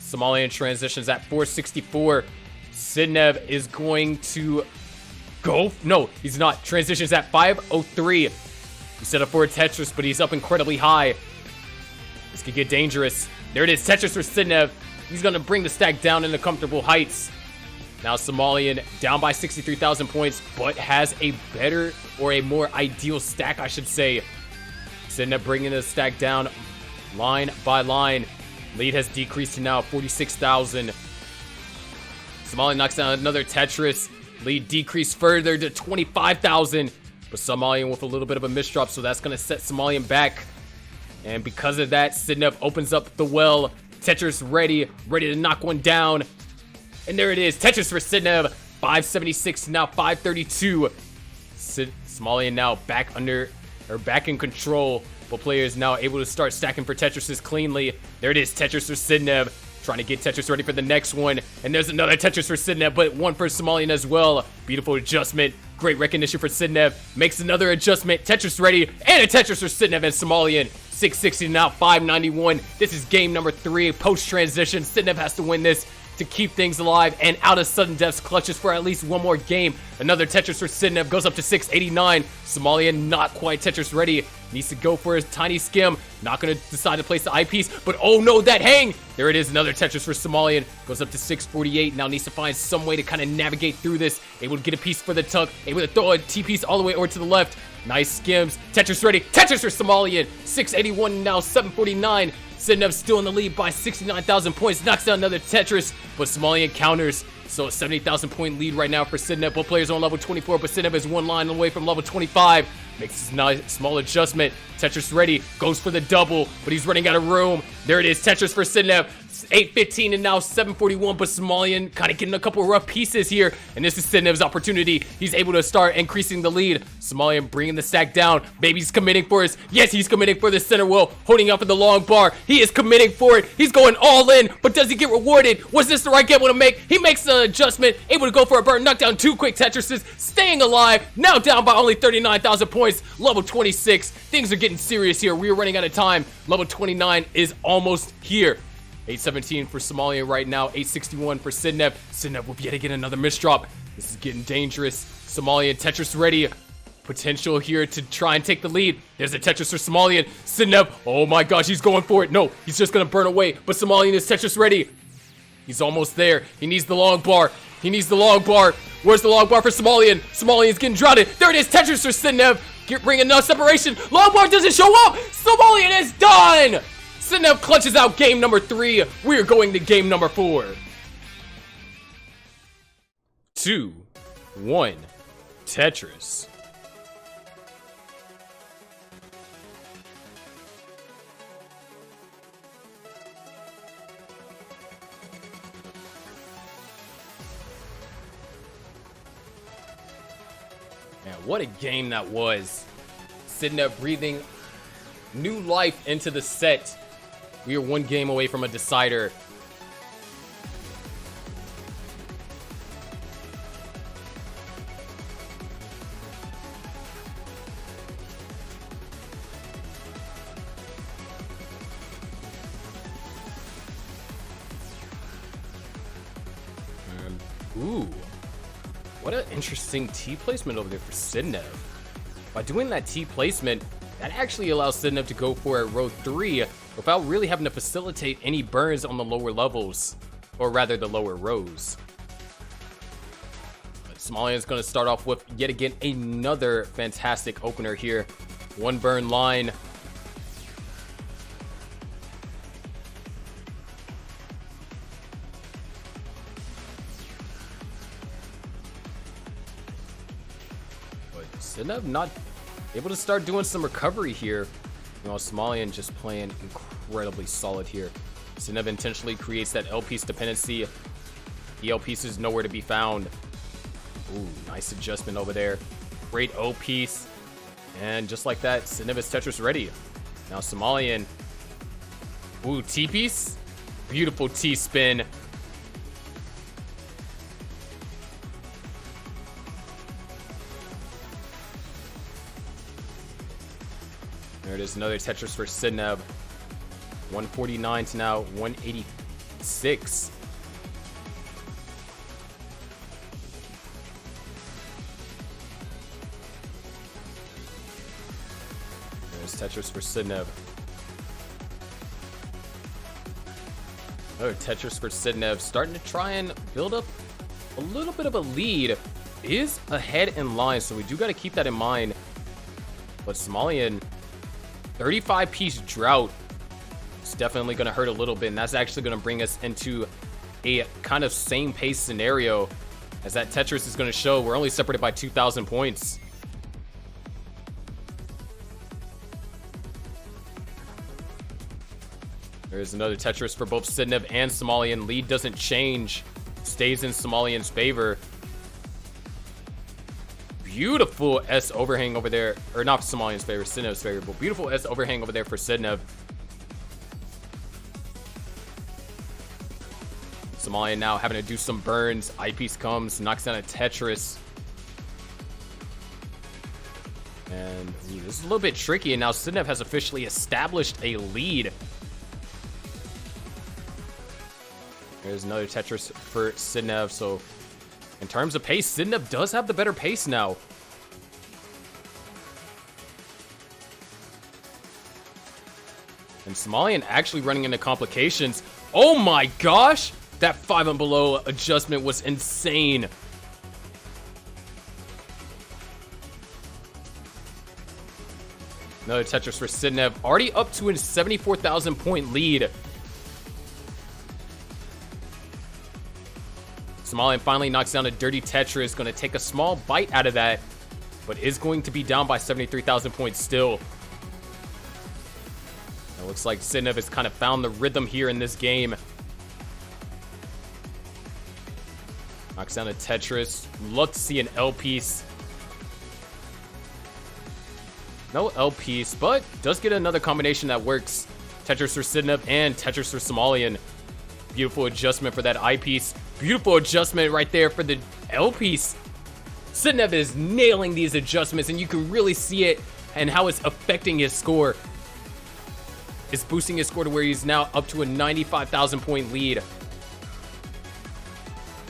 Somalian transitions at 464. Sidnev is going to go. No, he's not. Transitions at 503. He set up for a Tetris, but he's up incredibly high. This could get dangerous. There it is. Tetris for Sidnev. He's going to bring the stack down into comfortable heights. Now Somalian down by 63,000 points, but has a better or a more ideal stack, I should say. Sidnev bringing the stack down line by line. Lead has decreased to now 46,000. Somalian knocks down another Tetris. Lead decreased further to 25,000. But Somalian with a little bit of a misdrop, so that's going to set Somalian back. And because of that, Sidnev opens up the well. Tetris ready to knock one down. And there it is. Tetris for Sidnev. 576 now 532. Somalian now back in control. Both players now able to start stacking for Tetrises cleanly. There it is. Tetris for Sidnev. Trying to get Tetris ready for the next one. And there's another Tetris for Sidnev, but one for Somalian as well. Beautiful adjustment. Great recognition for Sidnev. Makes another adjustment. Tetris ready. And a Tetris for Sidnev and Somalian. 660 now 591. This is game number 3. Post-transition. Sidnev has to win this to keep things alive and out of sudden deaths clutches for at least one more game. Another Tetris for Sidnev goes up to 689. Somalian not quite Tetris ready. Needs to go for his tiny skim. Not going to decide to place the eyepiece, but oh no, that hang! There it is, another Tetris for Somalian. Goes up to 648. Now needs to find some way to kind of navigate through this. Able to get a piece for the tuck. Able to throw a T-piece all the way over to the left. Nice skims. Tetris ready. Tetris for Somalian. 681 now 749. Sidnev still in the lead by 69,000 points. Knocks down another Tetris, but Somalian counters. So a 70,000 point lead right now for Sidnev. Both players on level 24, but Sidnev is one line away from level 25. Makes a nice small adjustment. Tetris ready. Goes for the double, but he's running out of room. There it is. Tetris for Sidnev. 815 and now 741, but Somalian kind of getting a couple rough pieces here, and this is Sidnev's opportunity. He's able to start increasing the lead. Somalian bringing the stack down. Baby's committing for his, yes, he's committing for the center wheel, holding up for the long bar. He is committing for it. He's going all in, but does he get rewarded? Was this the right gamble to make? He makes an adjustment, able to go for a burn, knock down 2 quick Tetrises, staying alive, now down by only 39,000 points, level 26. Things are getting serious here. We are running out of time. Level 29 is almost here. 817 for Somalian right now, 861 for Sidnev. Sidnev will yet again another misdrop. This is getting dangerous. Somalian Tetris ready. Potential here to try and take the lead. There's a Tetris for Somalian. Sidnev, oh my gosh, he's going for it. No, he's just gonna burn away, but Somalian is Tetris ready. He's almost there. He needs the long bar. He needs the long bar. Where's the long bar for Somalian? Somalian's getting drowning. There it is, Tetris for Sidnev. Bring enough separation. Long bar doesn't show up. Somalian is done. Sidnev clutches out game number 3. We're going to game number 4. 2, 1, Tetris. Man, what a game that was. Sidnev breathing new life into the set. We are one game away from a decider. Ooh. What an interesting T placement over there for Sidnev. By doing that T placement, that actually allows Sidnev to go for a row 3 without really having to facilitate any burns on the lower levels, or rather the lower rows. But Somalian is going to start off with yet again another fantastic opener here. One burn line. Sidnev not able to start doing some recovery here. You know, Somalian just playing incredibly solid here. Sidnev intentionally creates that L piece dependency. The L piece is nowhere to be found. Ooh, nice adjustment over there. Great O piece. And just like that, Sidnev is Tetris ready. Now Somalian. Ooh, T piece. Beautiful T spin. There it is, another Tetris for Sidnev. 149 to now 186. There's Tetris for Sidnev. Another Tetris for Sidnev, starting to try and build up a little bit of a lead. Is ahead in line, so we do got to keep that in mind. But Somalian, 35-piece drought is definitely going to hurt a little bit, and that's actually going to bring us into a kind of same pace scenario as that Tetris is going to show. We're only separated by 2,000 points. There's another Tetris for both Sidnev and Somalian. Lead doesn't change, stays in Somalian's favor. Beautiful S overhang over there, or not Somalian's favor, Sidnev's favor, but beautiful S overhang over there for Sidnev. Somalian now having to do some burns. Eyepiece comes, knocks down a Tetris. And ooh, this is a little bit tricky, and now Sidnev has officially established a lead. There's another Tetris for Sidnev, so in terms of pace, Sidnev does have the better pace now. And Somalian actually running into complications. Oh my gosh! That 5 and below adjustment was insane. Another Tetris for Sidnev, already up to a 74,000 point lead. Somalian finally knocks down a dirty Tetris, going to take a small bite out of that, but is going to be down by 73,000 points still. It looks like Sidnev has kind of found the rhythm here in this game. Knocks down a Tetris. Love to see an L piece. No L piece, but does get another combination that works. Tetris for Sidnev and Tetris for Somalian. Beautiful adjustment for that I piece. Beautiful adjustment right there for the L piece. Sidnev is nailing these adjustments, and you can really see it and how it's affecting his score. It's boosting his score to where he's now up to a 95,000 point lead.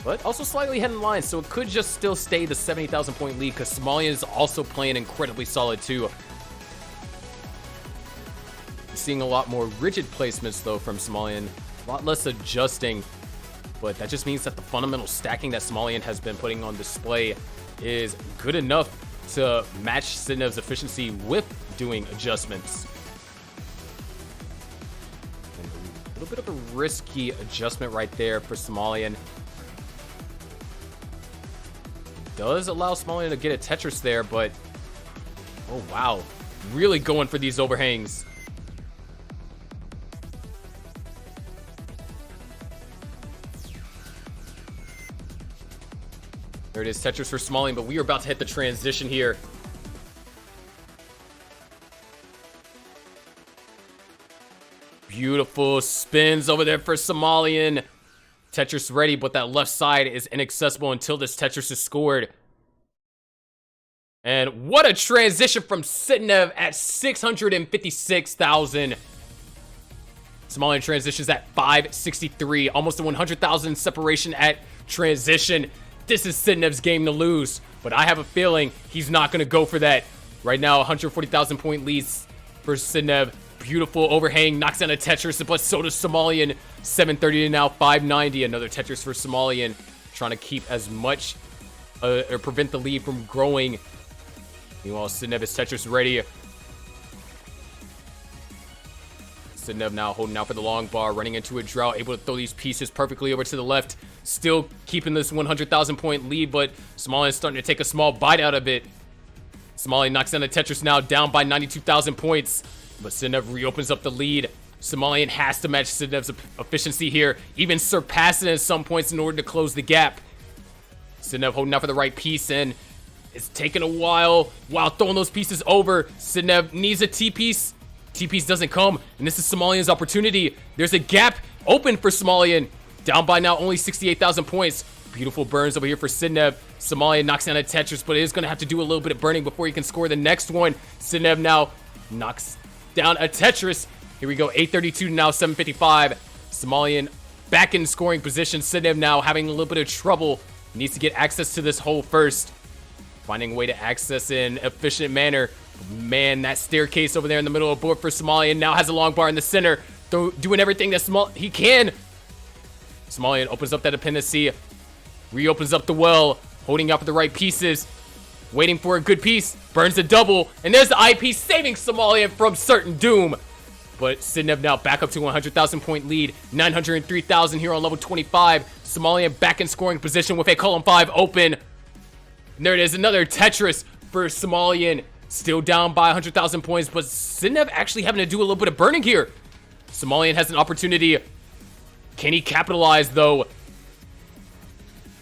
But also slightly ahead in line, so it could just still stay the 70,000 point lead because Somalian is also playing incredibly solid too. Seeing a lot more rigid placements though from Somalian. A lot less adjusting, but that just means that the fundamental stacking that Somalian has been putting on display is good enough to match Sidnev's efficiency with doing adjustments. And a little bit of a risky adjustment right there for Somalian. Does allow Somalian to get a Tetris there, but oh wow, really going for these overhangs. There it is, Tetris for Somalian, but we are about to hit the transition here. Beautiful spins over there for Somalian. Tetris ready, but that left side is inaccessible until this Tetris is scored. And what a transition from Sidnev at 656,000. Somalian transitions at 563, almost a 100,000 separation at transition. This is Sidnev's game to lose, but I have a feeling he's not going to go for that. Right now, 140,000 point leads for Sidnev. Beautiful overhang, knocks down a Tetris, but so does Somalian. 730 to now 590. Another Tetris for Somalian, trying to keep as much or prevent the lead from growing. Meanwhile, Sidnev is Tetris ready. Sidnev now holding out for the long bar, running into a drought, able to throw these pieces perfectly over to the left. Still keeping this 100,000 point lead, but Somalian is starting to take a small bite out of it. Somalian knocks down the Tetris now, down by 92,000 points. But Sidnev reopens up the lead. Somalian has to match Sidnev's efficiency here, even surpass it at some points in order to close the gap. Sidnev holding out for the right piece, and it's taking a while while throwing those pieces over. Sidnev needs a T-piece. T-piece doesn't come, and this is Somalian's opportunity. There's a gap open for Somalian. Down by now only 68,000 points. Beautiful burns over here for Sidnev. Somalian knocks down a Tetris, but it is going to have to do a little bit of burning before he can score the next one. Sidnev now knocks down a Tetris. Here we go, 832 to now 755. Somalian back in scoring position. Sidnev now having a little bit of trouble. Needs to get access to this hole first. Finding a way to access in an efficient manner. Man, that staircase over there in the middle of the board for Somalian now has a long bar in the center. Doing everything that he can. Somalian opens up that dependency. Reopens up the well. Holding out for the right pieces. Waiting for a good piece. Burns a double. And there's the IP saving Somalian from certain doom. But Sidnev now back up to 100,000 point lead. 903,000 here on level 25. Somalian back in scoring position with a column 5 open. And there it is. Another Tetris for Somalian. Still down by 100,000 points. But Sidnev actually having to do a little bit of burning here. Somalian has an opportunity. Can he capitalize though?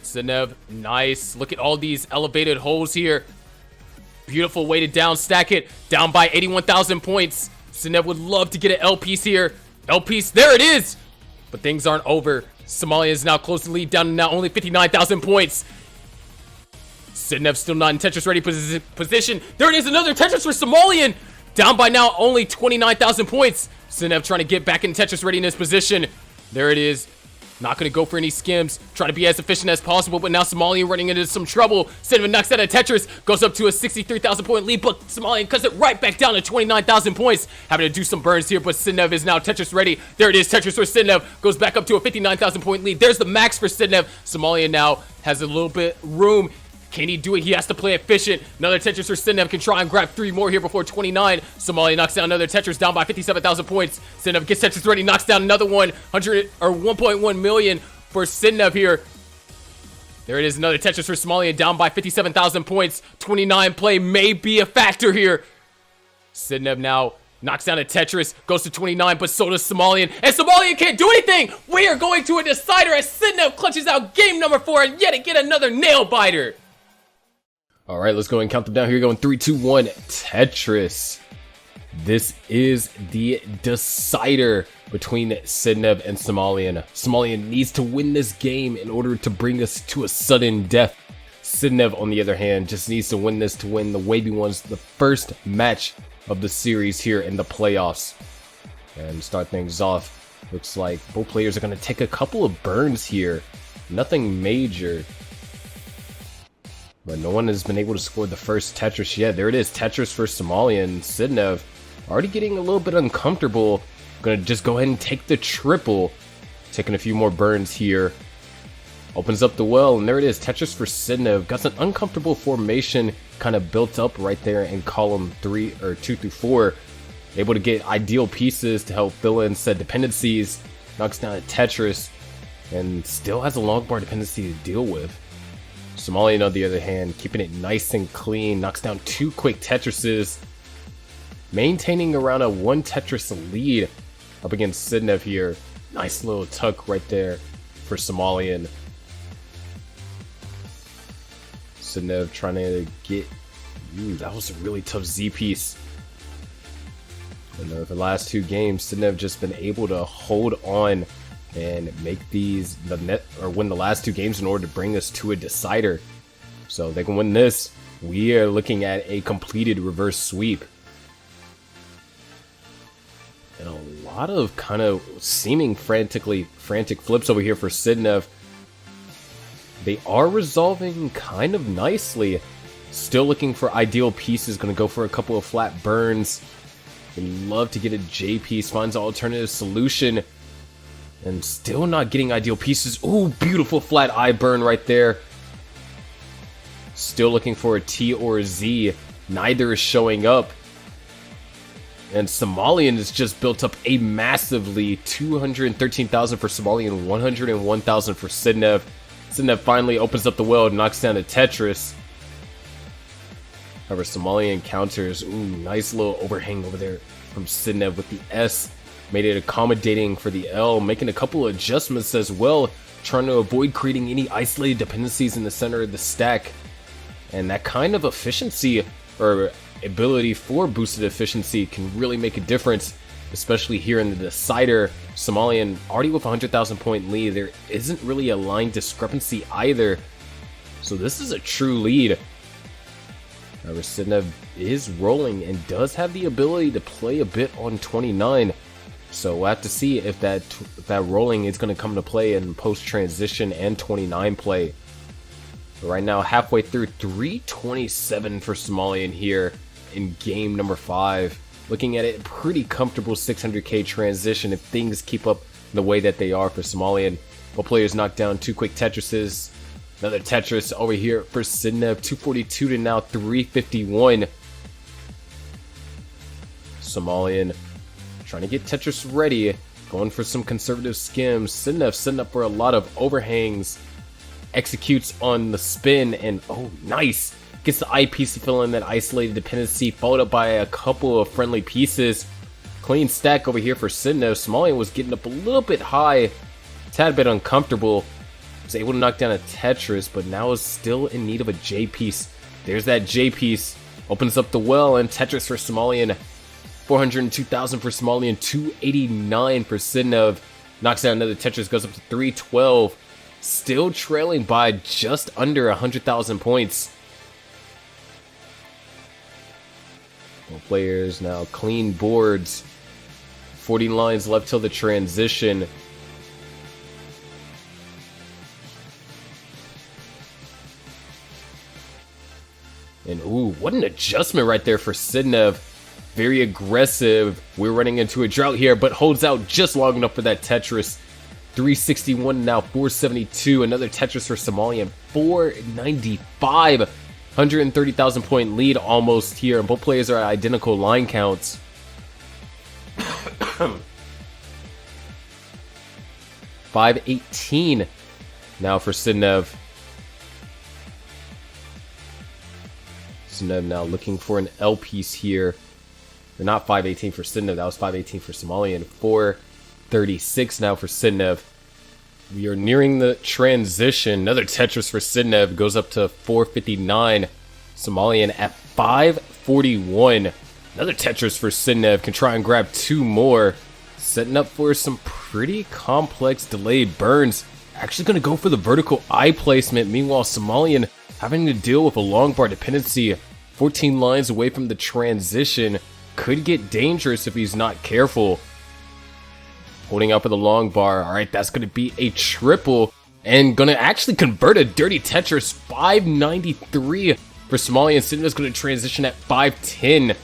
Sidnev, nice. Look at all these elevated holes here. Beautiful way to down stack it. Down by 81,000 points. Sidnev would love to get an L piece here. L piece, there it is. But things aren't over. Somalian is now close to lead, down to now only 59,000 points. Sidnev still not in Tetris ready position. There it is, another Tetris for Somalian. Down by now only 29,000 points. Sidnev trying to get back in Tetris readiness position. There it is. Not going to go for any skims. Trying to be as efficient as possible, but now Somalian running into some trouble. Sidnev knocks out a Tetris. Goes up to a 63,000 point lead, but Somalian cuts it right back down to 29,000 points. Having to do some burns here, but Sidnev is now Tetris ready. There it is, Tetris for Sidnev. Goes back up to a 59,000 point lead. There's the max for Sidnev. Somalian now has a little bit room. Can he do it? He has to play efficient. Another Tetris for Sidnev. Can try and grab 3 more here before 29. Somalian knocks down another Tetris, down by 57,000 points. Sidnev gets Tetris ready, knocks down another one. 1.1 million for Sidnev here. There it is, another Tetris for Somalian, down by 57,000 points. 29 play may be a factor here. Sidnev now knocks down a Tetris, goes to 29, but so does Somalian. And Somalian can't do anything! We are going to a decider as Sidnev clutches out game number 4 and yet again another nail biter. All right, let's go and count them down. Here we go in 3, 2, 1. Tetris. This is the decider between Sidnev and Somalian. Somalian needs to win this game in order to bring us to a sudden death. Sidnev, on the other hand, just needs to win this to win the Wavey ones, the first match of the series here in the playoffs. And start things off, looks like both players are going to take a couple of burns here. Nothing major. But no one has been able to score the first Tetris yet. There it is, Tetris for Somalian. Sidnev already getting a little bit uncomfortable. Gonna just go ahead and take the triple. Taking a few more burns here. Opens up the well, and there it is, Tetris for Sidnev. Got an uncomfortable formation kind of built up right there in column 3 or 2 through 4. Able to get ideal pieces to help fill in said dependencies. Knocks down a Tetris, and still has a long bar dependency to deal with. Somalian, on the other hand, keeping it nice and clean, knocks down 2 quick Tetrises, maintaining around a 1 Tetris lead up against Sidnev here. Nice little tuck right there for Somalian. Sidnev trying to get... that was a really tough Z piece. And the last 2 games, Sidnev just been able to hold on and make these win the last 2 games in order to bring us to a decider. So if they can win this, we are looking at a completed reverse sweep. And a lot of kind of seeming frantic flips over here for Sidnev. They are resolving kind of nicely. Still looking for ideal pieces. Going to go for a couple of flat burns. Would love to get a J piece. Finds an alternative solution. And still not getting ideal pieces. Ooh, beautiful flat eye burn right there. Still looking for a T or a Z. Neither is showing up. And Somalian has just built up a massive lead. 213,000 for Somalian, 101,000 for Sidnev. Sidnev finally opens up the well, knocks down a Tetris. However, Somalian counters. Ooh, nice little overhang over there from Sidnev with the S. Made it accommodating for the L, making a couple of adjustments as well, trying to avoid creating any isolated dependencies in the center of the stack. And that kind of efficiency, or ability for boosted efficiency, can really make a difference, especially here in the decider. Somalian already with a 100,000 point lead. There isn't really a line discrepancy either, so this is a true lead. However, Sidnev is rolling and does have the ability to play a bit on 29, so we'll have to see if that rolling is going to come to play in post transition and 29 play. But right now, halfway through, 327 for Somalian here in game number 5. Looking at it, pretty comfortable 600k transition if things keep up the way that they are for Somalian. Both players knock down 2 quick Tetrises. Another Tetris over here for Sidnev, 242 to now 351. Somalian trying to get Tetris ready, going for some conservative skims. Sidnev setting up for a lot of overhangs. Executes on the spin, and oh, nice! Gets the eyepiece to fill in that isolated dependency, followed up by a couple of friendly pieces. Clean stack over here for Sidnev. Somalian was getting up a little bit high, tad bit uncomfortable. Was able to knock down a Tetris, but now is still in need of a J piece. There's that J piece. Opens up the well, and Tetris for Somalian. 402,000 for Somalian, 289 for Sidnev. Knocks down another Tetris, goes up to 312. Still trailing by just under 100,000 points. Both players now clean boards. 40 lines left till the transition. And ooh, what an adjustment right there for Sidnev. Very aggressive. We're running into a drought here, but holds out just long enough for that Tetris. 361 now, 472. Another Tetris for Somalian, 495. 130,000 point lead almost here. And both players are at identical line counts. 518 now for Sidnev. Sidnev now looking for an L piece here. They're not 518 for Sidnev, that was 518 for Somalian. 436 now for Sidnev. We are nearing the transition. Another Tetris for Sidnev goes up to 459. Somalian at 541. Another Tetris for Sidnev, can try and grab 2 more. Setting up for some pretty complex delayed burns. Actually going to go for the vertical eye placement. Meanwhile, Somalian having to deal with a long bar dependency. 14 lines away from the transition. Could get dangerous if he's not careful. Holding up with a long bar. Alright, that's going to be a triple. And going to actually convert a dirty Tetris. 593 for Somalian. Sidnev's going to transition at 510.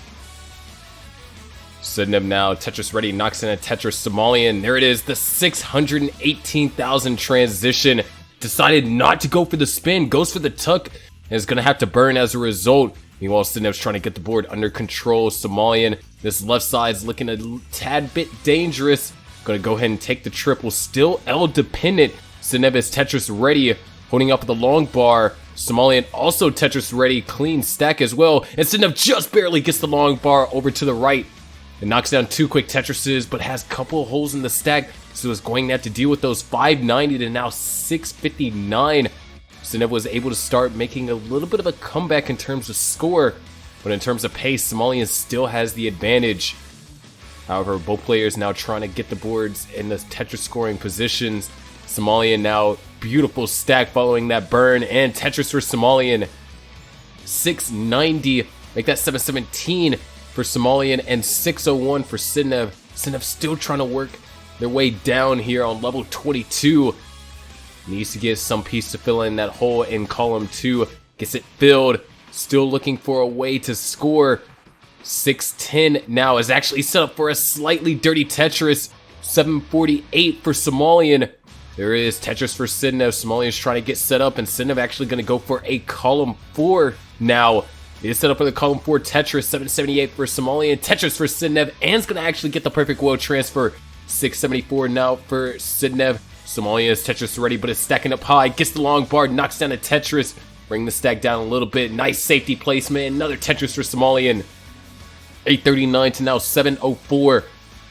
Sidnev now, Tetris ready, knocks in a Tetris. Somalian, there it is, the 618,000 transition. Decided not to go for the spin, goes for the tuck, and is going to have to burn as a result. Meanwhile, Sidnev's trying to get the board under control. Somalian, this left side's looking a tad bit dangerous. Going to go ahead and take the triple, still L dependent. Sidnev is Tetris ready, holding up with the long bar. Somalian also Tetris ready, clean stack as well. And Sidnev just barely gets the long bar over to the right. It knocks down 2 quick Tetrises, but has a couple of holes in the stack, so is going to have to deal with those. 590 to now 659. Sidnev was able to start making a little bit of a comeback in terms of score, but in terms of pace, Somalian still has the advantage. However, both players now trying to get the boards in the Tetris scoring positions. Somalian now, beautiful stack following that burn, and Tetris for Somalian. 690, make that 717 for Somalian, and 601 for Sidnev. Sidnev still trying to work their way down here on level 22. Needs to get some piece to fill in that hole in column 2. Gets it filled. Still looking for a way to score. 6-10 now is actually set up for a slightly dirty Tetris. 748 for Somalian. There is Tetris for Sidnev. Somalian's trying to get set up, and Sidnev actually going to go for a column 4 now. It is set up for the column 4 Tetris. 778 for Somalian. Tetris for Sidnev, and it's going to actually get the perfect wheel transfer. 674 now for Sidnev. Somalian is Tetris ready, but it's stacking up high. Gets the long bar, knocks down a Tetris. Bring the stack down a little bit. Nice safety placement. Another Tetris for Somalian. 839 to now 704.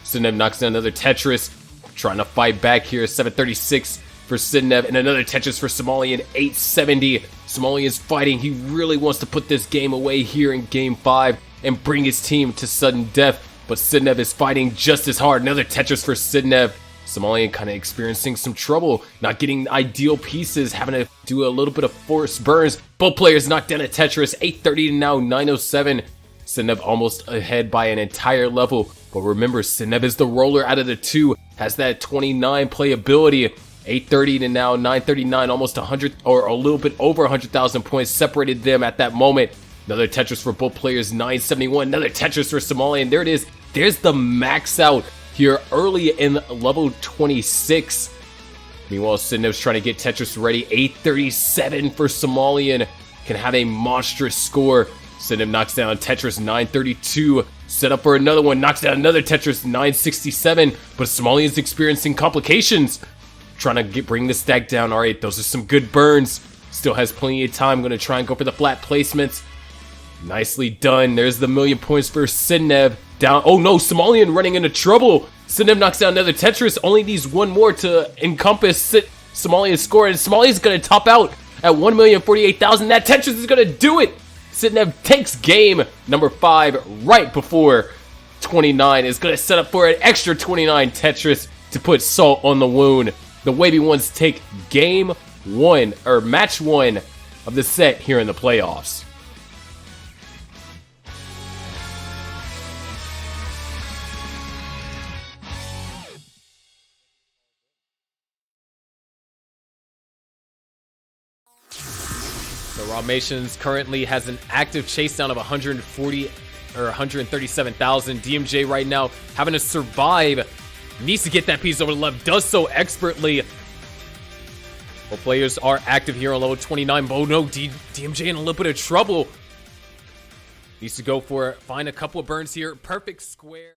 Sidnev knocks down another Tetris. Trying to fight back here. 736 for Sidnev, and another Tetris for Somalian. 870. Somalian's fighting. He really wants to put this game away here in game 5 and bring his team to sudden death. But Sidnev is fighting just as hard. Another Tetris for Sidnev. Somalian kind of experiencing some trouble, not getting ideal pieces, having to do a little bit of forced burns. Both players knocked down a Tetris. 830 to now 907. Sidnev almost ahead by an entire level. But remember, Sidnev is the roller out of the two. Has that 29 playability. 830 to now 939, almost 100 or a little bit over 100,000 points separated them at that moment. Another Tetris for both players, 971. Another Tetris for Somalian. There it is. There's the max out here early in level 26. Meanwhile, Sidnev's trying to get Tetris ready. 837 for Somalian. Can have a monstrous score. Sidnev knocks down Tetris. 932. Set up for another one. Knocks down another Tetris. 967. But Somalian's experiencing complications. Trying to bring the stack down. All right, those are some good burns. Still has plenty of time. Going to try and go for the flat placements. Nicely done. There's the 1,000,000 points for Sidnev. Down. Oh no, Somalian running into trouble. Sidnev knocks down another Tetris. Only needs one more to encompass Somalian's score. And Somalian's going to top out at 1,048,000. That Tetris is going to do it. Sidnev takes game number 5 right before 29. Is going to set up for an extra 29 Tetris to put salt on the wound. The Wavey ones take game 1 or match 1 of the set here in the playoffs. The Ramations currently has an active chase down of 140 or 137,000. DMJ right now having to survive. Needs to get that piece over the left. Does so expertly. Well, players are active here on level 29. Oh no, DMJ in a little bit of trouble. Needs to go for it. Find a couple of burns here. Perfect square.